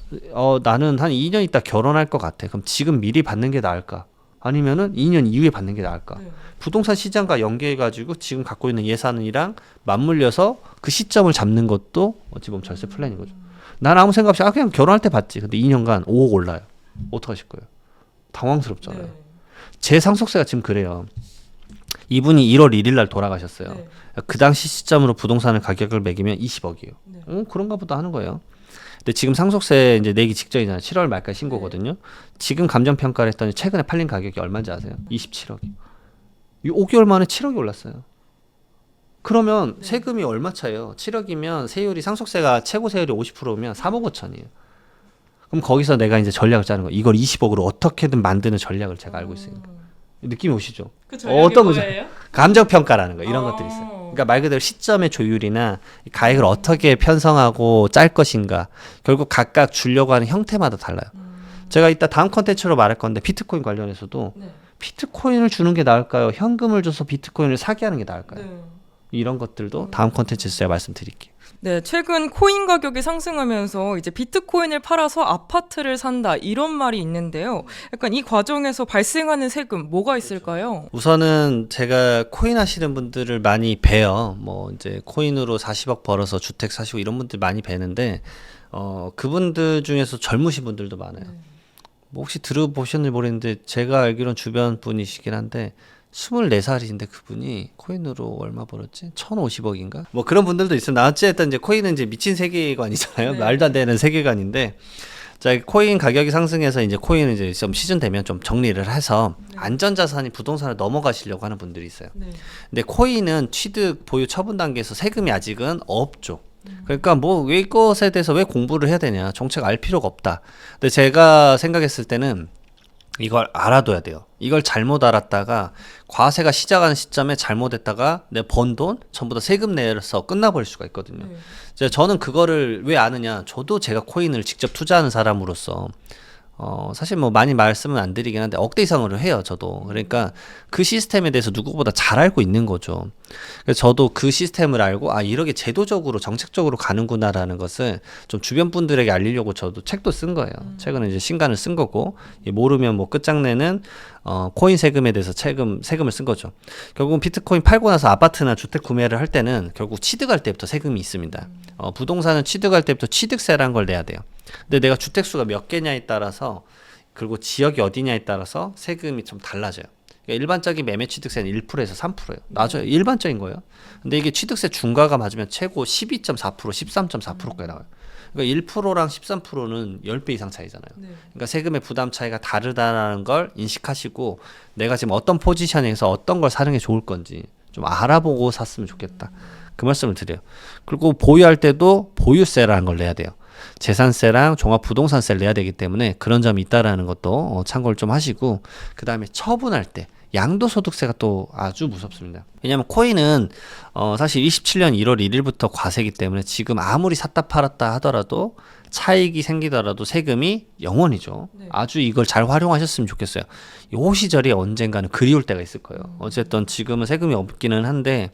나는 한 2년 있다 결혼할 것 같아. 그럼 지금 미리 받는 게 나을까? 아니면은 2년 이후에 받는 게 나을까? 부동산 시장과 연계해가지고 지금 갖고 있는 예산이랑 맞물려서 그 시점을 잡는 것도 어찌 보면 절세 플랜인 거죠. 난 아무 생각 없이 그냥 결혼할 때 받지. 근데 2년간 5억 올라요. 어떡하실 거예요? 당황스럽잖아요. 제 상속세가 지금 그래요. 이분이 1월 1일 날 돌아가셨어요. 그 당시 시점으로 부동산을 가격을 매기면 20억이에요. 그런가 보다 하는 거예요. 근데 지금 상속세 이제 내기 직전이잖아요. 7월 말까지 신고거든요. 지금 감정평가를 했더니 최근에 팔린 가격이 얼마인지 아세요? 27억이요. 5개월 만에 7억이 올랐어요. 그러면 세금이 얼마 차예요? 7억이면 세율이 상속세가 최고 세율이 50%면 3억 5천이에요. 그럼 거기서 내가 이제 전략을 짜는 거예요. 이걸 20억으로 어떻게든 만드는 전략을 제가 알고 있으니까. 느낌이 오시죠? 그 전략이 뭐예요? 감정평가라는 거 이런 것들이 있어요. 그러니까 말 그대로 시점의 조율이나 가액을 어떻게 편성하고 짤 것인가. 결국 각각 주려고 하는 형태마다 달라요. 제가 이따 다음 컨텐츠로 말할 건데 비트코인 관련해서도 비트코인을 주는 게 나을까요? 현금을 줘서 비트코인을 사게 하는 게 나을까요? 이런 것들도 다음 컨텐츠에서 제가 말씀드릴게요. 네, 최근 코인 가격이 상승하면서 이제 비트코인을 팔아서 아파트를 산다 이런 말이 있는데요. 약간 이 과정에서 발생하는 세금 뭐가 있을까요? 우선은 제가 코인 하시는 분들을 많이 봬요. 뭐 이제 코인으로 40억 벌어서 주택 사시고 이런 분들 많이 뵈는데 그분들 중에서 젊으신 분들도 많아요. 뭐 혹시 들어보셨는지 모르겠는데 제가 알기로는 주변 분이시긴 한데 24살인데 그분이 코인으로 얼마 벌었지? 1,050억인가? 뭐 그런 분들도 있어요. 나 어쨌든 이제 코인은 이제 미친 세계관이잖아요. 말도 안 되는 세계관인데 자, 코인 가격이 상승해서 이제 코인은 이제 좀 시즌 되면 좀 정리를 해서 안전자산이 부동산을 넘어가시려고 하는 분들이 있어요. 근데 코인은 취득, 보유, 처분 단계에서 세금이 아직은 없죠. 그러니까 뭐 왜 이것에 대해서 왜 공부를 해야 되냐? 정책 알 필요가 없다. 근데 제가 생각했을 때는 이걸 알아둬야 돼요. 이걸 잘못 알았다가 과세가 시작하는 시점에 잘못했다가 내 번 돈 전부 다 세금 내서 끝나버릴 수가 있거든요. 저는 그거를 왜 아느냐? 저도 제가 코인을 직접 투자하는 사람으로서 사실 뭐 많이 말씀은 안 드리긴 한데 억대 이상으로 해요, 저도. 그러니까 그 시스템에 대해서 누구보다 잘 알고 있는 거죠. 그래서 저도 그 시스템을 알고 이렇게 제도적으로 정책적으로 가는구나라는 것을 좀 주변 분들에게 알리려고 저도 책도 쓴 거예요. 최근에 이제 신간을 쓴 거고 모르면 뭐 끝장내는 코인 세금에 대해서 세금을 쓴 거죠. 결국은 비트코인 팔고 나서 아파트나 주택 구매를 할 때는 결국 취득할 때부터 세금이 있습니다. 부동산은 취득할 때부터 취득세라는 걸 내야 돼요. 근데 내가 주택수가 몇 개냐에 따라서 그리고 지역이 어디냐에 따라서 세금이 좀 달라져요. 그러니까 일반적인 매매 취득세는 1%에서 3%예요. 맞아요. 일반적인 거예요. 근데 이게 취득세 중과가 맞으면 최고 12.4%, 13.4%까지 나와요. 그러니까 1%랑 13%는 10배 이상 차이잖아요. 그러니까 세금의 부담 차이가 다르다는 걸 인식하시고 내가 지금 어떤 포지션에서 어떤 걸 사는 게 좋을 건지 좀 알아보고 샀으면 좋겠다. 그 말씀을 드려요. 그리고 보유할 때도 보유세라는 걸 내야 돼요. 재산세랑 종합부동산세를 내야 되기 때문에 그런 점이 있다라는 것도 참고를 좀 하시고 그 다음에 처분할 때 양도소득세가 또 아주 무섭습니다. 왜냐하면 코인은 사실 27년 1월 1일부터 과세기 때문에 지금 아무리 샀다 팔았다 하더라도 차익이 생기더라도 세금이 0원이죠. 아주 이걸 잘 활용하셨으면 좋겠어요. 이 시절이 언젠가는 그리울 때가 있을 거예요. 어쨌든 지금은 세금이 없기는 한데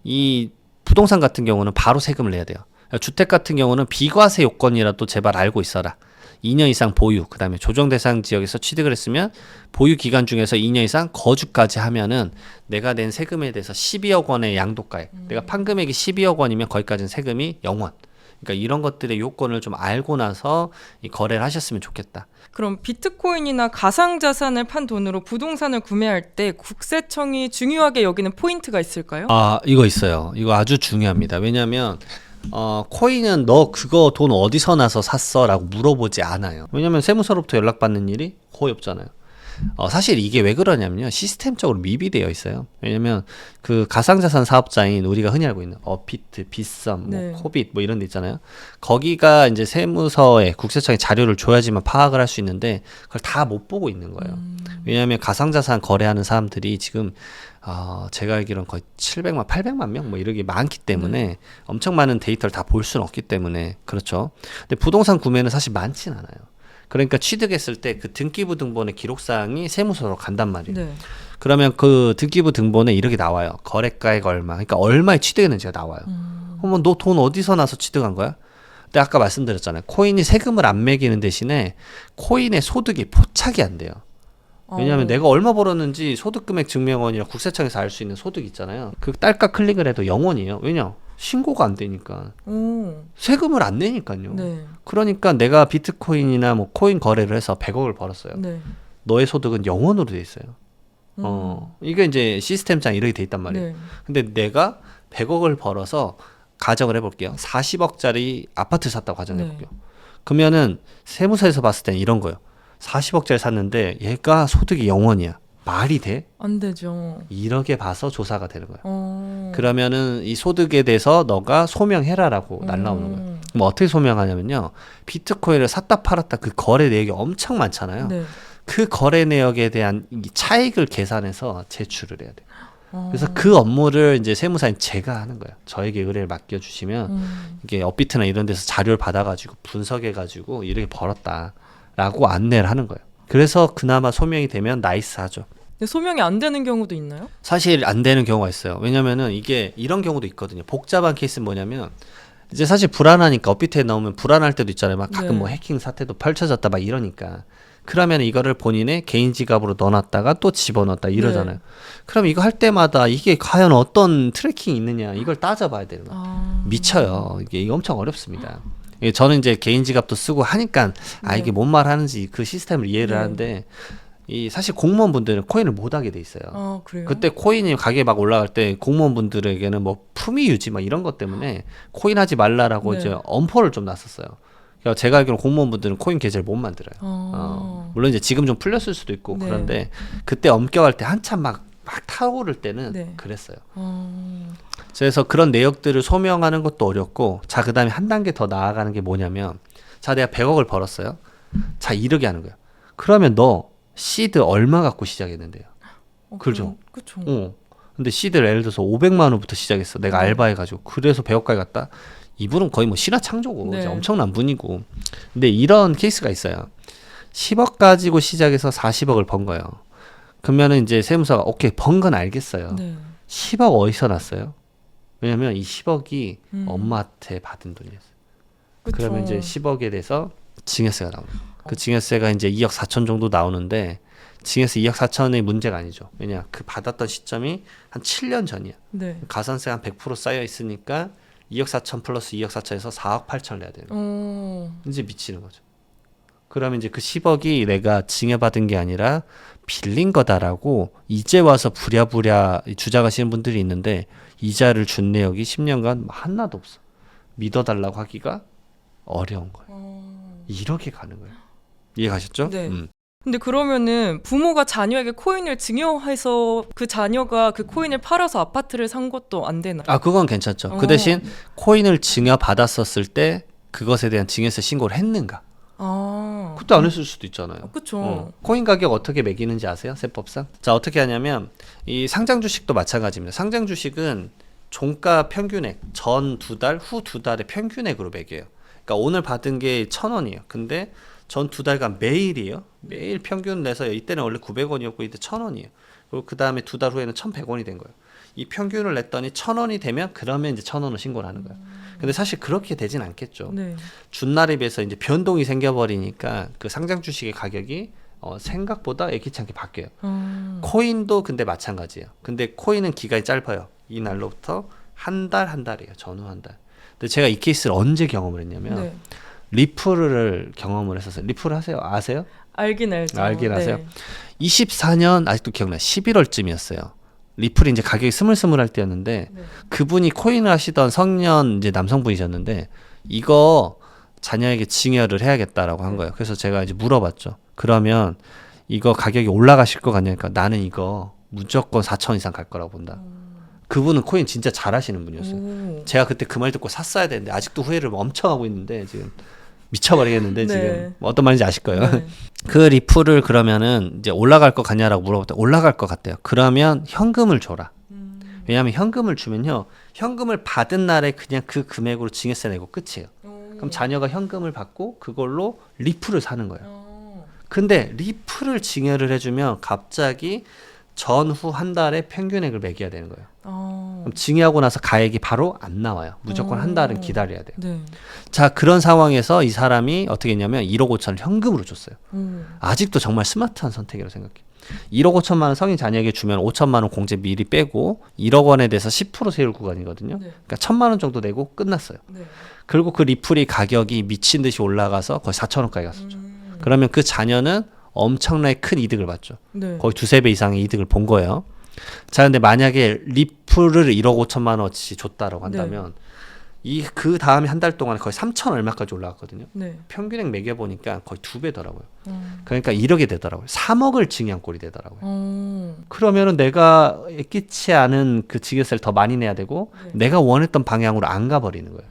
이 부동산 같은 경우는 바로 세금을 내야 돼요. 주택 같은 경우는 비과세 요건이라도 제발 알고 있어라. 2년 이상 보유, 그 다음에 조정 대상 지역에서 취득을 했으면 보유 기간 중에서 2년 이상 거주까지 하면은 내가 낸 세금에 대해서 12억 원의 양도가액, 내가 판 금액이 12억 원이면 거기까지는 세금이 0원. 그러니까 이런 것들의 요건을 좀 알고 나서 이 거래를 하셨으면 좋겠다. 그럼 비트코인이나 가상자산을 판 돈으로 부동산을 구매할 때 국세청이 중요하게 여기는 포인트가 있을까요? 이거 있어요. 이거 아주 중요합니다. 왜냐하면 코인은 너 그거 돈 어디서 나서 샀어? 라고 물어보지 않아요. 왜냐면 세무서로부터 연락받는 일이 거의 없잖아요. 사실 이게 왜 그러냐면요. 시스템적으로 미비되어 있어요. 왜냐면 그 가상자산 사업자인 우리가 흔히 알고 있는 어피트, 빗썸, 네. 코빗 뭐 이런 데 있잖아요. 거기가 이제 세무서에 국세청에 자료를 줘야지만 파악을 할 수 있는데 그걸 다 못 보고 있는 거예요. 왜냐하면 가상자산 거래하는 사람들이 지금 제가 알기로는 거의 700만, 800만 명 뭐 이렇게 많기 때문에 엄청 많은 데이터를 다 볼 수는 없기 때문에 그렇죠. 근데 부동산 구매는 사실 많진 않아요. 그러니까 취득했을 때 그 등기부 등본의 기록사항이 세무서로 간단 말이에요. 네. 그러면 그 등기부 등본에 이렇게 나와요. 거래가액 얼마. 그러니까 얼마에 취득했는지가 나와요. 그러면 너 돈 어디서 나서 취득한 거야? 근데 아까 말씀드렸잖아요. 코인이 세금을 안 매기는 대신에 코인의 소득이 포착이 안 돼요. 왜냐하면 내가 얼마 벌었는지 소득금액 증명원이랑 국세청에서 알 수 있는 소득 있잖아요. 그 딸깍 클릭을 해도 0원이에요. 왜냐? 신고가 안 되니까. 세금을 안 내니까요. 네. 그러니까 내가 비트코인이나 뭐 코인 거래를 해서 100억을 벌었어요. 네. 너의 소득은 0원으로 돼 있어요. 이게 이제 시스템상 이렇게 돼 있단 말이에요. 네. 근데 내가 100억을 벌어서 가정을 해볼게요. 40억짜리 아파트 샀다고 가정해볼게요. 그러면은 세무서에서 봤을 때는 이런 거예요. 40억짜리 샀는데 얘가 소득이 0원이야. 말이 돼? 안 되죠. 이렇게 봐서 조사가 되는 거예요. 그러면은 이 소득에 대해서 너가 소명해라라고 날라오는 거예요. 뭐 어떻게 소명하냐면요. 비트코인을 샀다 팔았다 그 거래 내역이 엄청 많잖아요. 네. 그 거래 내역에 대한 이 차익을 계산해서 제출을 해야 돼요. 그래서 그 업무를 이제 세무사인 제가 하는 거예요. 저에게 의뢰를 맡겨주시면 이게 업비트나 이런 데서 자료를 받아가지고 분석해가지고 이렇게 벌었다라고 안내를 하는 거예요. 그래서 그나마 소명이 되면 나이스하죠. 근데 소명이 안 되는 경우도 있나요? 사실 안 되는 경우가 있어요. 왜냐면은 이게 이런 경우도 있거든요. 복잡한 케이스는 뭐냐면 이제 사실 불안하니까 업비트에 나오면 불안할 때도 있잖아요. 막 가끔 네. 뭐 해킹 사태도 펼쳐졌다 막 이러니까. 그러면 이거를 본인의 개인 지갑으로 넣어놨다가 또 집어넣었다 이러잖아요. 네. 그럼 이거 할 때마다 이게 과연 어떤 트래킹이 있느냐 이걸 따져봐야 되는 거예요. 미쳐요. 이게 엄청 어렵습니다. 예, 저는 이제 개인 지갑도 쓰고 하니까 이게 뭔 말 하는지 그 시스템을 이해를 네. 하는데 이 사실 공무원분들은 코인을 못 하게 돼 있어요. 그래요? 그때 코인이 가격이 막 올라갈 때 공무원분들에게는 뭐 품위 유지 막 이런 것 때문에 코인 하지 말라라고 네. 이제 엄포를 좀 놨었어요. 그러니까 제가 알기로 공무원분들은 코인 계좌를 못 만들어요. 물론 이제 지금 좀 풀렸을 수도 있고 네. 그런데 그때 엄격할 때 한참 막 타오를 때는 네. 그랬어요. 그래서 그런 내역들을 소명하는 것도 어렵고 자 그다음에 한 단계 더 나아가는 게 뭐냐면 자 내가 100억을 벌었어요. 자 이렇게 하는 거야. 그러면 너 시드 얼마 갖고 시작했는데요? 그렇죠. 그렇죠. 근데 시드를 예를 들어서 500만 원부터 시작했어. 내가 알바해가지고 그래서 100억까지 갔다. 이분은 거의 뭐 신화 창조고 네. 이제 엄청난 분이고. 근데 이런 케이스가 있어요. 10억 가지고 시작해서 40억을 번 거예요. 그러면은 이제 세무서가 오케이 번 건 알겠어요. 네. 10억 어디서 났어요? 왜냐면 이 10억이 엄마한테 받은 돈이었어요. 그쵸. 그러면 이제 10억에 대해서 증여세가 나오는 거예요. 그 증여세가 이제 2억 4천 정도 나오는데 증여세 2억 4천의 문제가 아니죠. 왜냐 그 받았던 시점이 한 7년 전이야. 네. 가산세 한 100% 쌓여 있으니까 2억 4천 플러스 2억 4천에서 4억 8천을 내야 되는 거예요. 이제 미치는 거죠. 그러면 이제 그 10억이 내가 증여받은 게 아니라 빌린 거다라고 이제 와서 부랴부랴 주장하시는 분들이 있는데 이자를 준 내역이 10년간 하나도 없어. 믿어달라고 하기가 어려운 거예요. 이렇게 가는 거예요. 이해가셨죠? 네. 근데 그러면은 부모가 자녀에게 코인을 증여해서 그 자녀가 그 코인을 팔아서 아파트를 산 것도 안 되나요? 그건 괜찮죠. 그 대신 코인을 증여받았었을 때 그것에 대한 증여세 신고를 했는가? 그때 안 했을 수도 있잖아요. 그렇죠. 코인 가격 어떻게 매기는지 아세요? 세법상? 자, 어떻게 하냐면 이 상장 주식도 마찬가지입니다. 상장 주식은 종가 평균액 전 2달, 후 2달의 평균액으로 매겨요. 그러니까 오늘 받은 게 1,000원이에요. 근데 전 2달간 매일이에요. 매일 평균 내서 이때는 원래 900원이었고 이때 1,000원이에요. 그리고 그 다음에 2달 후에는 1,100원이 된 거예요. 이 평균을 냈더니 1,000원이 되면 그러면 이제 1,000원을 신고를 하는 거예요. 근데 사실 그렇게 되진 않겠죠. 네. 준 날에 비해서 이제 변동이 생겨버리니까 그 상장 주식의 가격이 생각보다 예기치 않게 바뀌어요. 코인도 근데 마찬가지예요. 근데 코인은 기간이 짧아요. 이 날로부터 한 달이에요. 전후 한 달. 근데 제가 이 케이스를 언제 경험을 했냐면 네. 리플을 경험을 했었어요. 리플 아세요? 알긴 알죠. 알긴 아세요? 24년 아직도 기억나요. 11월쯤이었어요. 리플이 이제 가격이 스물스물할 때였는데 네. 그분이 코인을 하시던 성년 이제 남성분이셨는데 이거 자녀에게 증여를 해야겠다라고 한 거예요. 그래서 제가 이제 물어봤죠. 그러면 이거 가격이 올라가실 것 같냐니까 나는 이거 무조건 4천 이상 갈 거라고 본다. 그분은 코인 진짜 잘하시는 분이었어요. 오. 제가 그때 그 말 듣고 샀어야 되는데 아직도 후회를 엄청 하고 있는데 지금 미쳐버리겠는데 네. 지금 어떤 말인지 아실 거예요. 네. 그 리플을 그러면은 이제 올라갈 것 같냐라고 물어봤더니 올라갈 것 같대요. 그러면 현금을 줘라. 왜냐하면 현금을 주면요, 현금을 받은 날에 그냥 그 금액으로 증여세 내고 끝이에요. 그럼 자녀가 현금을 받고 그걸로 리플을 사는 거예요. 근데 리플을 증여를 해주면 갑자기 전후 한 달에 평균액을 매겨야 되는 거예요. 그럼 증여하고 나서 가액이 바로 안 나와요. 무조건 한 달은 기다려야 돼요. 네. 자, 그런 상황에서 이 사람이 어떻게 했냐면 1억 5천을 현금으로 줬어요. 아직도 정말 스마트한 선택이라고 생각해요. 1억 5천만 원 성인 자녀에게 주면 5천만 원 공제 미리 빼고 1억 원에 대해서 10% 세율 구간이거든요. 네. 그러니까 1천만 원 정도 내고 끝났어요. 네. 그리고 그 리플이 가격이 미친 듯이 올라가서 거의 4천 원까지 갔었죠. 그러면 그 자녀는 엄청나게 큰 이득을 봤죠. 네. 거의 두세 배 이상의 이득을 본 거예요. 자, 근데 만약에 리플을 1억 5천만 원어치 줬다라고 한다면 그 다음에 한 달 동안 거의 3천 얼마까지 올라갔거든요. 네. 평균액 매겨보니까 거의 2배더라고요. 그러니까 1억이 되더라고요. 3억을 증여한 꼴이 되더라고요. 그러면은 내가 끼치 않은 그 증여세를 더 많이 내야 되고 내가 원했던 방향으로 안 가버리는 거예요.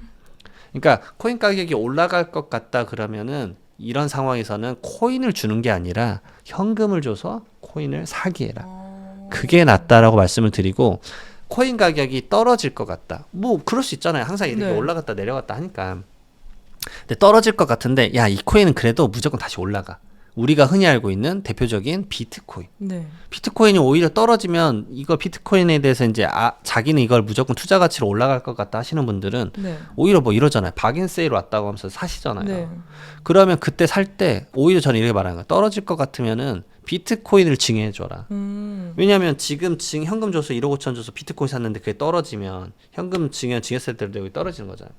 그러니까 코인 가격이 올라갈 것 같다 그러면은 이런 상황에서는 코인을 주는 게 아니라 현금을 줘서 코인을 사게 해라. 그게 낫다라고 말씀을 드리고, 코인 가격이 떨어질 것 같다. 뭐 그럴 수 있잖아요. 항상 이렇게 네. 올라갔다 내려갔다 하니까. 근데 떨어질 것 같은데 야, 이 코인은 그래도 무조건 다시 올라가. 우리가 흔히 알고 있는 대표적인 비트코인. 네. 비트코인이 오히려 떨어지면 이거 비트코인에 대해서 이제 자기는 이걸 무조건 투자 가치로 올라갈 것 같다 하시는 분들은 네. 오히려 뭐 이러잖아요. 박인세일 왔다고 하면서 사시잖아요. 네. 그러면 그때 살 때 오히려 저는 이렇게 말하는 거예요. 떨어질 것 같으면은 비트코인을 증여해줘라. 왜냐하면 지금 현금 줘서 1억 5천 줘서 비트코인 샀는데 그게 떨어지면 현금 증여세대로 되고 떨어지는 거잖아요.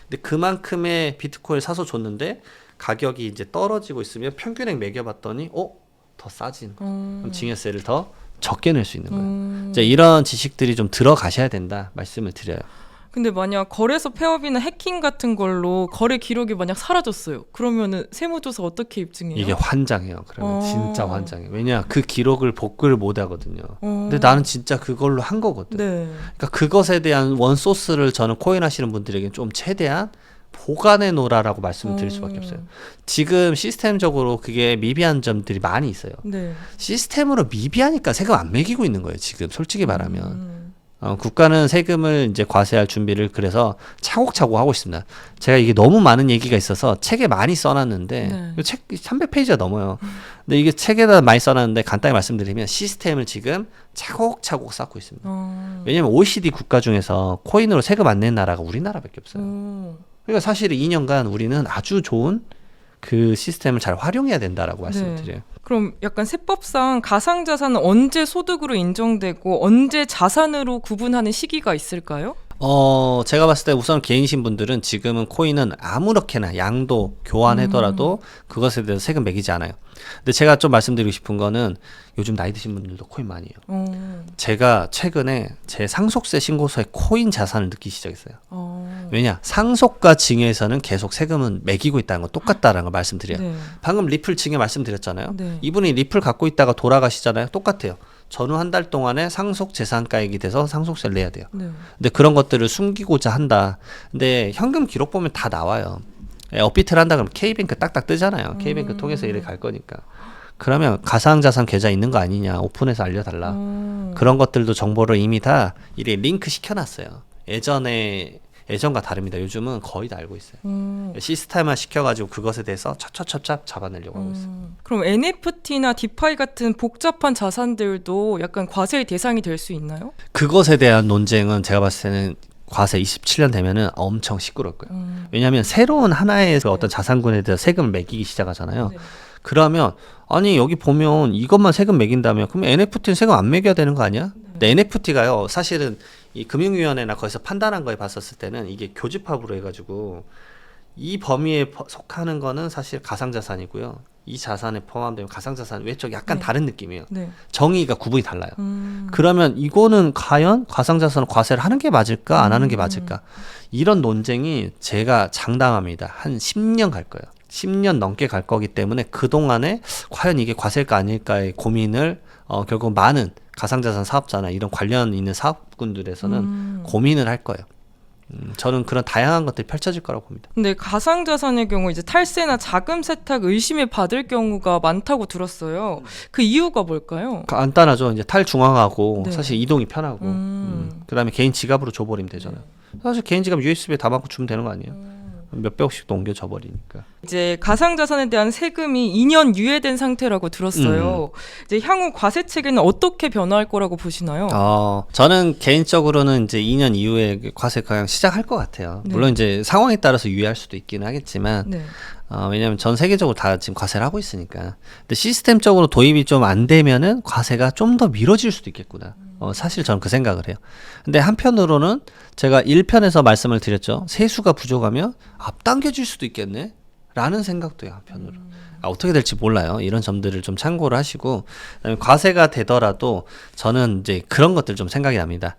근데 그만큼의 비트코인을 사서 줬는데 가격이 이제 떨어지고 있으면 평균액 매겨봤더니 더 싸진. 그럼 증여세를 더 적게 낼 수 있는 거예요. 이제 이런 지식들이 좀 들어가셔야 된다 말씀을 드려요. 근데 만약 거래소 폐업이나 해킹 같은 걸로 거래 기록이 만약 사라졌어요. 그러면은 세무조사 어떻게 입증해요? 이게 환장해요. 그러면 진짜 환장해요. 왜냐, 그 기록을 복구를 못 하거든요. 근데 나는 진짜 그걸로 한 거거든. 네. 그러니까 그것에 대한 원소스를 저는 코인 하시는 분들에게 좀 최대한 보관해 놓으라라고 말씀을 드릴 수밖에 없어요. 지금 시스템적으로 그게 미비한 점들이 많이 있어요. 네. 시스템으로 미비하니까 세금 안 매기고 있는 거예요. 지금 솔직히 말하면. 국가는 세금을 이제 과세할 준비를 그래서 차곡차곡 하고 있습니다. 제가 이게 너무 많은 얘기가 있어서 책에 많이 써놨는데 네. 책 300페이지가 넘어요. 근데 이게 책에다 많이 써놨는데 간단히 말씀드리면 시스템을 지금 차곡차곡 쌓고 있습니다. 왜냐하면 OECD 국가 중에서 코인으로 세금 안 낸 나라가 우리나라밖에 없어요. 그러니까 사실 2년간 우리는 아주 좋은 그 시스템을 잘 활용해야 된다라고 말씀을 드려요. 그럼 약간 세법상 가상자산은 언제 소득으로 인정되고 언제 자산으로 구분하는 시기가 있을까요? 제가 봤을 때 우선 개인이신 분들은 지금은 코인은 아무렇게나 양도 교환하더라도 그것에 대해서 세금 매기지 않아요. 근데 제가 좀 말씀드리고 싶은 거는 요즘 나이 드신 분들도 코인 많이 해요. 제가 최근에 제 상속세 신고서에 코인 자산을 넣기 시작했어요. 왜냐? 상속과 증여에서는 계속 세금은 매기고 있다는 건 똑같다라는 걸 말씀드려요. 네. 방금 리플 증여 말씀드렸잖아요. 네. 이분이 리플 갖고 있다가 돌아가시잖아요. 똑같아요. 전후 한 달 동안에 상속 재산가액이 돼서 상속세를 내야 돼요. 네. 근데 그런 것들을 숨기고자 한다. 근데 현금 기록 보면 다 나와요. 업비트를 한다 그러면 K뱅크 딱딱 뜨잖아요. K뱅크 통해서 이래 갈 거니까. 그러면 가상자산 계좌 있는 거 아니냐, 오픈해서 알려달라. 그런 것들도 정보를 이미 다 이래 링크 시켜놨어요. 예전과 다릅니다. 요즘은 거의 다 알고 있어요. 시스템화 시켜가지고 그것에 대해서 찹찹찹찹 잡아내려고 하고 있어요. 그럼 NFT나 디파이 같은 복잡한 자산들도 약간 과세의 대상이 될 수 있나요? 그것에 대한 논쟁은 제가 봤을 때는 과세 27년 되면은 엄청 시끄러울 거예요. 왜냐하면 새로운 하나의 그 어떤 자산군에 대해서 세금을 매기기 시작하잖아요. 네. 그러면 아니 여기 보면 이것만 세금 매긴다면 그럼 NFT는 세금 안 매겨야 되는 거 아니야? 근데 NFT가요 사실은 이 금융위원회나 거기서 판단한 거에 봤었을 때는 이게 교집합으로 해가지고 이 범위에 속하는 거는 사실 가상자산이고요. 이 자산에 포함되면 가상자산 외적 약간 네. 다른 느낌이에요. 네. 정의가 구분이 달라요. 그러면 이거는 과연 가상자산을 과세를 하는 게 맞을까 안 하는 게 맞을까 이런 논쟁이 제가 장담합니다. 한 10년 갈 거예요. 10년 넘게 갈 거기 때문에 그동안에 과연 이게 과세일까 아닐까의 고민을 결국 많은 가상자산 사업자나 이런 관련 있는 사업군들에서는 고민을 할 거예요. 저는 그런 다양한 것들이 펼쳐질 거라고 봅니다. 근데 가상자산의 경우 이제 탈세나 자금 세탁 의심을 받을 경우가 많다고 들었어요. 그 이유가 뭘까요? 간단하죠. 이제 탈중앙하고 네. 사실 이동이 편하고 그다음에 개인 지갑으로 줘버리면 되잖아요. 사실 개인 지갑 USB에 다 받고 주면 되는 거 아니에요? 몇백억씩도 옮겨져 버리니까. 이제 가상자산에 대한 세금이 2년 유예된 상태라고 들었어요. 이제 향후 과세 체계는 어떻게 변화할 거라고 보시나요? 저는 개인적으로는 이제 2년 이후에 과세 그냥 시작할 것 같아요. 네. 물론 이제 상황에 따라서 유예할 수도 있기는 하겠지만, 네. 왜냐하면 전 세계적으로 다 지금 과세를 하고 있으니까. 근데 시스템적으로 도입이 좀 안 되면은 과세가 좀 더 미뤄질 수도 있겠구나. 사실 저는 그 생각을 해요. 근데 한편으로는 제가 1편에서 말씀을 드렸죠. 세수가 부족하면 앞당겨질 수도 있겠네? 라는 생각도 해요, 한편으로. 어떻게 될지 몰라요. 이런 점들을 좀 참고를 하시고, 그다음에 과세가 되더라도 저는 이제 그런 것들 좀 생각이 납니다.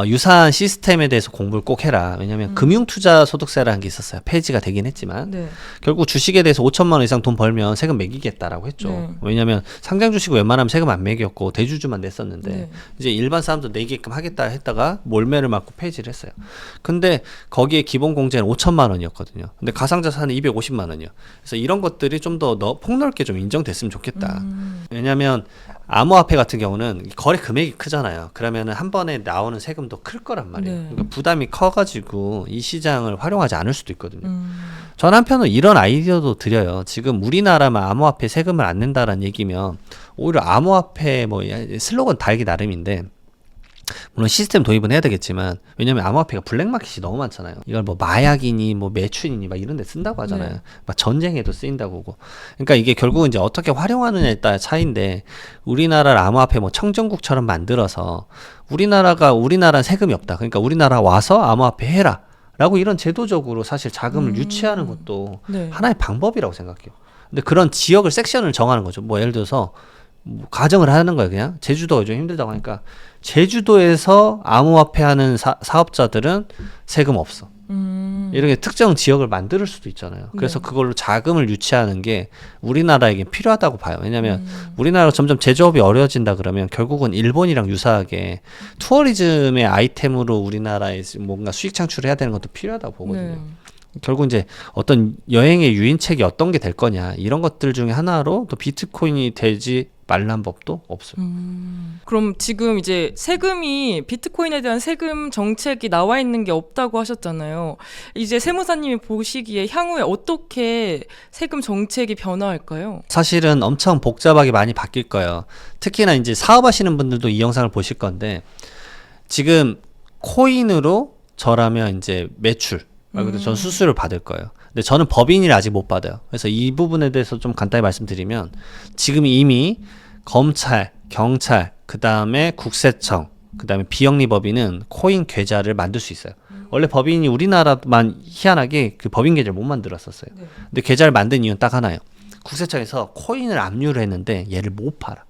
유사한 시스템에 대해서 공부를 꼭 해라. 왜냐하면 금융투자소득세라는 게 있었어요. 폐지가 되긴 했지만 네. 결국 주식에 대해서 5천만 원 이상 돈 벌면 세금 매기겠다라고 했죠. 네. 왜냐하면 상장 주식은 웬만하면 세금 안 매겼고 대주주만 냈었는데 네. 이제 일반 사람도 내게끔 하겠다 했다가 몰매를 맞고 폐지를 했어요. 근데 거기에 기본 공제는 5천만 원이었거든요. 근데 가상자산은 250만 원이요. 그래서 이런 것들이 좀 더 폭넓게 좀 인정됐으면 좋겠다. 왜냐하면 암호화폐 같은 경우는 거래 금액이 크잖아요. 그러면은 한 번에 나오는 세금도 클 거란 말이에요. 네. 그러니까 부담이 커가지고 이 시장을 활용하지 않을 수도 있거든요. 전 한편으로 이런 아이디어도 드려요. 지금 우리나라만 암호화폐 세금을 안 낸다라는 얘기면 오히려 암호화폐 뭐 슬로건 달기 나름인데 물론 시스템 도입은 해야 되겠지만 왜냐면 암호화폐가 블랙마켓이 너무 많잖아요. 이걸 뭐 마약이니 뭐 매춘이니 막 이런 데 쓴다고 하잖아요. 네. 막 전쟁에도 쓰인다고 하고. 그러니까 이게 결국은 이제 어떻게 활용하느냐에 따라 차이인데 우리나라를 암호화폐 뭐 청정국처럼 만들어서 우리나라는 세금이 없다. 그러니까 우리나라 와서 암호화폐 해라. 라고 이런 제도적으로 사실 자금을 유치하는 것도 네. 하나의 방법이라고 생각해요. 근데 그런 지역을 섹션을 정하는 거죠. 뭐 예를 들어서 뭐 가정을 하는 거예요. 그냥 제주도가 좀 힘들다고 하니까 제주도에서 암호화폐 하는 사업자들은 세금 없어. 이런 게 특정 지역을 만들 수도 있잖아요. 그래서 네. 그걸로 자금을 유치하는 게 우리나라에게 필요하다고 봐요. 왜냐하면 우리나라가 점점 제조업이 어려워진다 그러면 결국은 일본이랑 유사하게 투어리즘의 아이템으로 우리나라에 뭔가 수익 창출을 해야 되는 것도 필요하다고 보거든요. 네. 결국 이제 어떤 여행의 유인책이 어떤 게 될 거냐 이런 것들 중에 하나로 또 비트코인이 되지 말란 법도 없어요. 그럼 지금 이제 세금이 비트코인에 대한 세금 정책이 나와 있는 게 없다고 하셨잖아요. 이제 세무사님이 보시기에 향후에 어떻게 세금 정책이 변화할까요? 사실은 엄청 복잡하게 많이 바뀔 거예요. 특히나 이제 사업하시는 분들도 이 영상을 보실 건데 지금 코인으로 저라면 이제 매출 말 그대로 전 수수료를 받을 거예요. 근데 저는 법인이라 아직 못 받아요. 그래서 이 부분에 대해서 좀 간단히 말씀드리면 지금 이미 검찰, 경찰, 그 다음에 국세청, 그 다음에 비영리법인은 코인 계좌를 만들 수 있어요. 원래 법인이 우리나라만 희한하게 그 법인 계좌를 못 만들었었어요. 네. 근데 계좌를 만든 이유는 딱 하나예요. 국세청에서 코인을 압류를 했는데 얘를 못 팔아.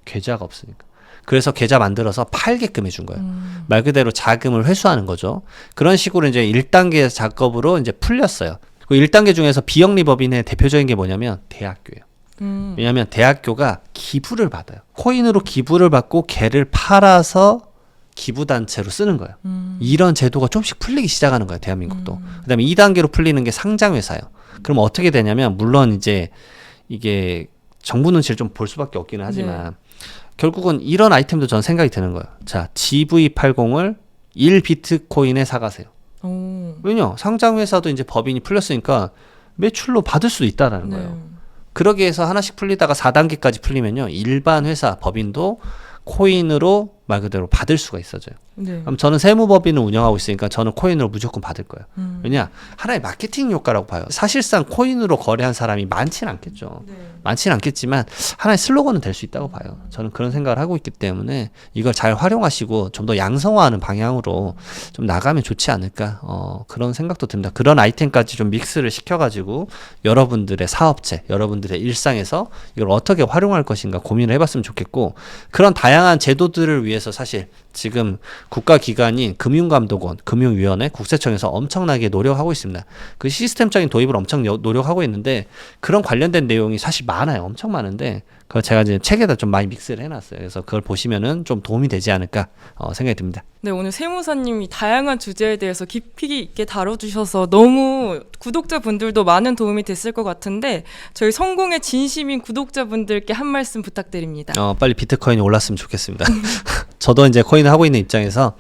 계좌가 없으니까. 그래서 계좌 만들어서 팔게끔 해준 거예요. 말 그대로 자금을 회수하는 거죠. 그런 식으로 이제 1단계 작업으로 이제 풀렸어요. 그 1단계 중에서 비영리법인의 대표적인 게 뭐냐면 대학교예요. 왜냐하면 대학교가 기부를 받아요. 코인으로 기부를 받고 걔를 팔아서 기부단체로 쓰는 거예요. 이런 제도가 조금씩 풀리기 시작하는 거예요. 대한민국도. 그 다음에 2단계로 풀리는 게 상장회사예요. 그럼 어떻게 되냐면 물론 이제 이게 정부 눈치를 좀 볼 수밖에 없기는 하지만 결국은 이런 아이템도 저는 생각이 드는 거예요. 자, GV80을 1비트코인에 사가세요. 왜냐? 상장회사도 이제 법인이 풀렸으니까 매출로 받을 수도 있다라는 거예요. 그러기 위해서 하나씩 풀리다가 4단계까지 풀리면요. 일반 회사, 법인도 코인으로 말 그대로 받을 수가 있어져요. 네. 그럼 저는 세무법인을 운영하고 있으니까 저는 코인으로 무조건 받을 거예요. 왜냐? 하나의 마케팅 효과라고 봐요. 사실상 코인으로 거래한 사람이 많지는 않겠죠. 네. 많지는 않겠지만 하나의 슬로건은 될 수 있다고 봐요. 저는 그런 생각을 하고 있기 때문에 이걸 잘 활용하시고 좀 더 양성화하는 방향으로 좀 나가면 좋지 않을까 그런 생각도 듭니다. 그런 아이템까지 좀 믹스를 시켜가지고 여러분들의 사업체, 여러분들의 일상에서 이걸 어떻게 활용할 것인가 고민을 해봤으면 좋겠고 그런 다양한 제도들을 위해서 사실 지금 국가기관인 금융감독원, 금융위원회, 국세청에서 엄청나게 노력하고 있습니다. 그 시스템적인 도입을 엄청 노력하고 있는데 그런 관련된 내용이 사실 많아요. 엄청 많은데 그걸 제가 이제 책에다 좀 많이 믹스를 해놨어요. 그래서 그걸 보시면은 좀 도움이 되지 않을까 생각이 듭니다. 네, 오늘 세무사님이 다양한 주제에 대해서 깊이 있게 다뤄주셔서 너무 구독자분들도 많은 도움이 됐을 것 같은데 저희 성공의 진심인 구독자분들께 한 말씀 부탁드립니다. 빨리 비트코인이 올랐으면 좋겠습니다. 저도 이제 코인을 하고 있는 입장에서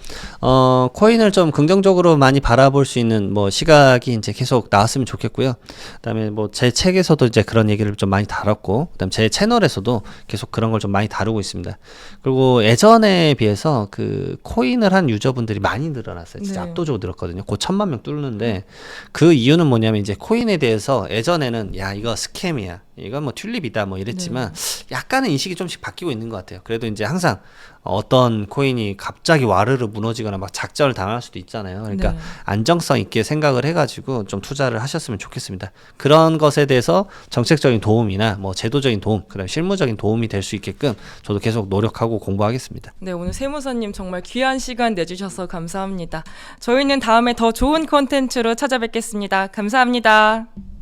코인을 좀 긍정적으로 많이 바라볼 수 있는 뭐 시각이 이제 계속 나왔으면 좋겠고요. 그다음에 뭐 제 책에서도 이제 그런 얘기를 좀 많이 다뤘고, 그다음 제 채널에서도 계속 그런 걸 좀 많이 다루고 있습니다. 그리고 예전에 비해서 그 코인을 한 유저분들이 많이 늘어났어요. 진짜 네. 압도적으로 늘었거든요. 곧 1000만 명 뚫는데 그 이유는 뭐냐면 이제 코인에 대해서 예전에는 야 이거 스캠이야, 이건 뭐 튤립이다 뭐 이랬지만 약간은 인식이 좀씩 바뀌고 있는 것 같아요. 그래도 이제 항상 어떤 코인이 갑자기 와르르 무너지거나 막 작전을 당할 수도 있잖아요. 그러니까 네. 안정성 있게 생각을 해가지고 좀 투자를 하셨으면 좋겠습니다. 그런 것에 대해서 정책적인 도움이나 뭐 제도적인 도움, 그다음 실무적인 도움이 될 수 있게끔 저도 계속 노력하고 공부하겠습니다. 네, 오늘 세무사님 정말 귀한 시간 내주셔서 감사합니다. 저희는 다음에 더 좋은 콘텐츠로 찾아뵙겠습니다. 감사합니다.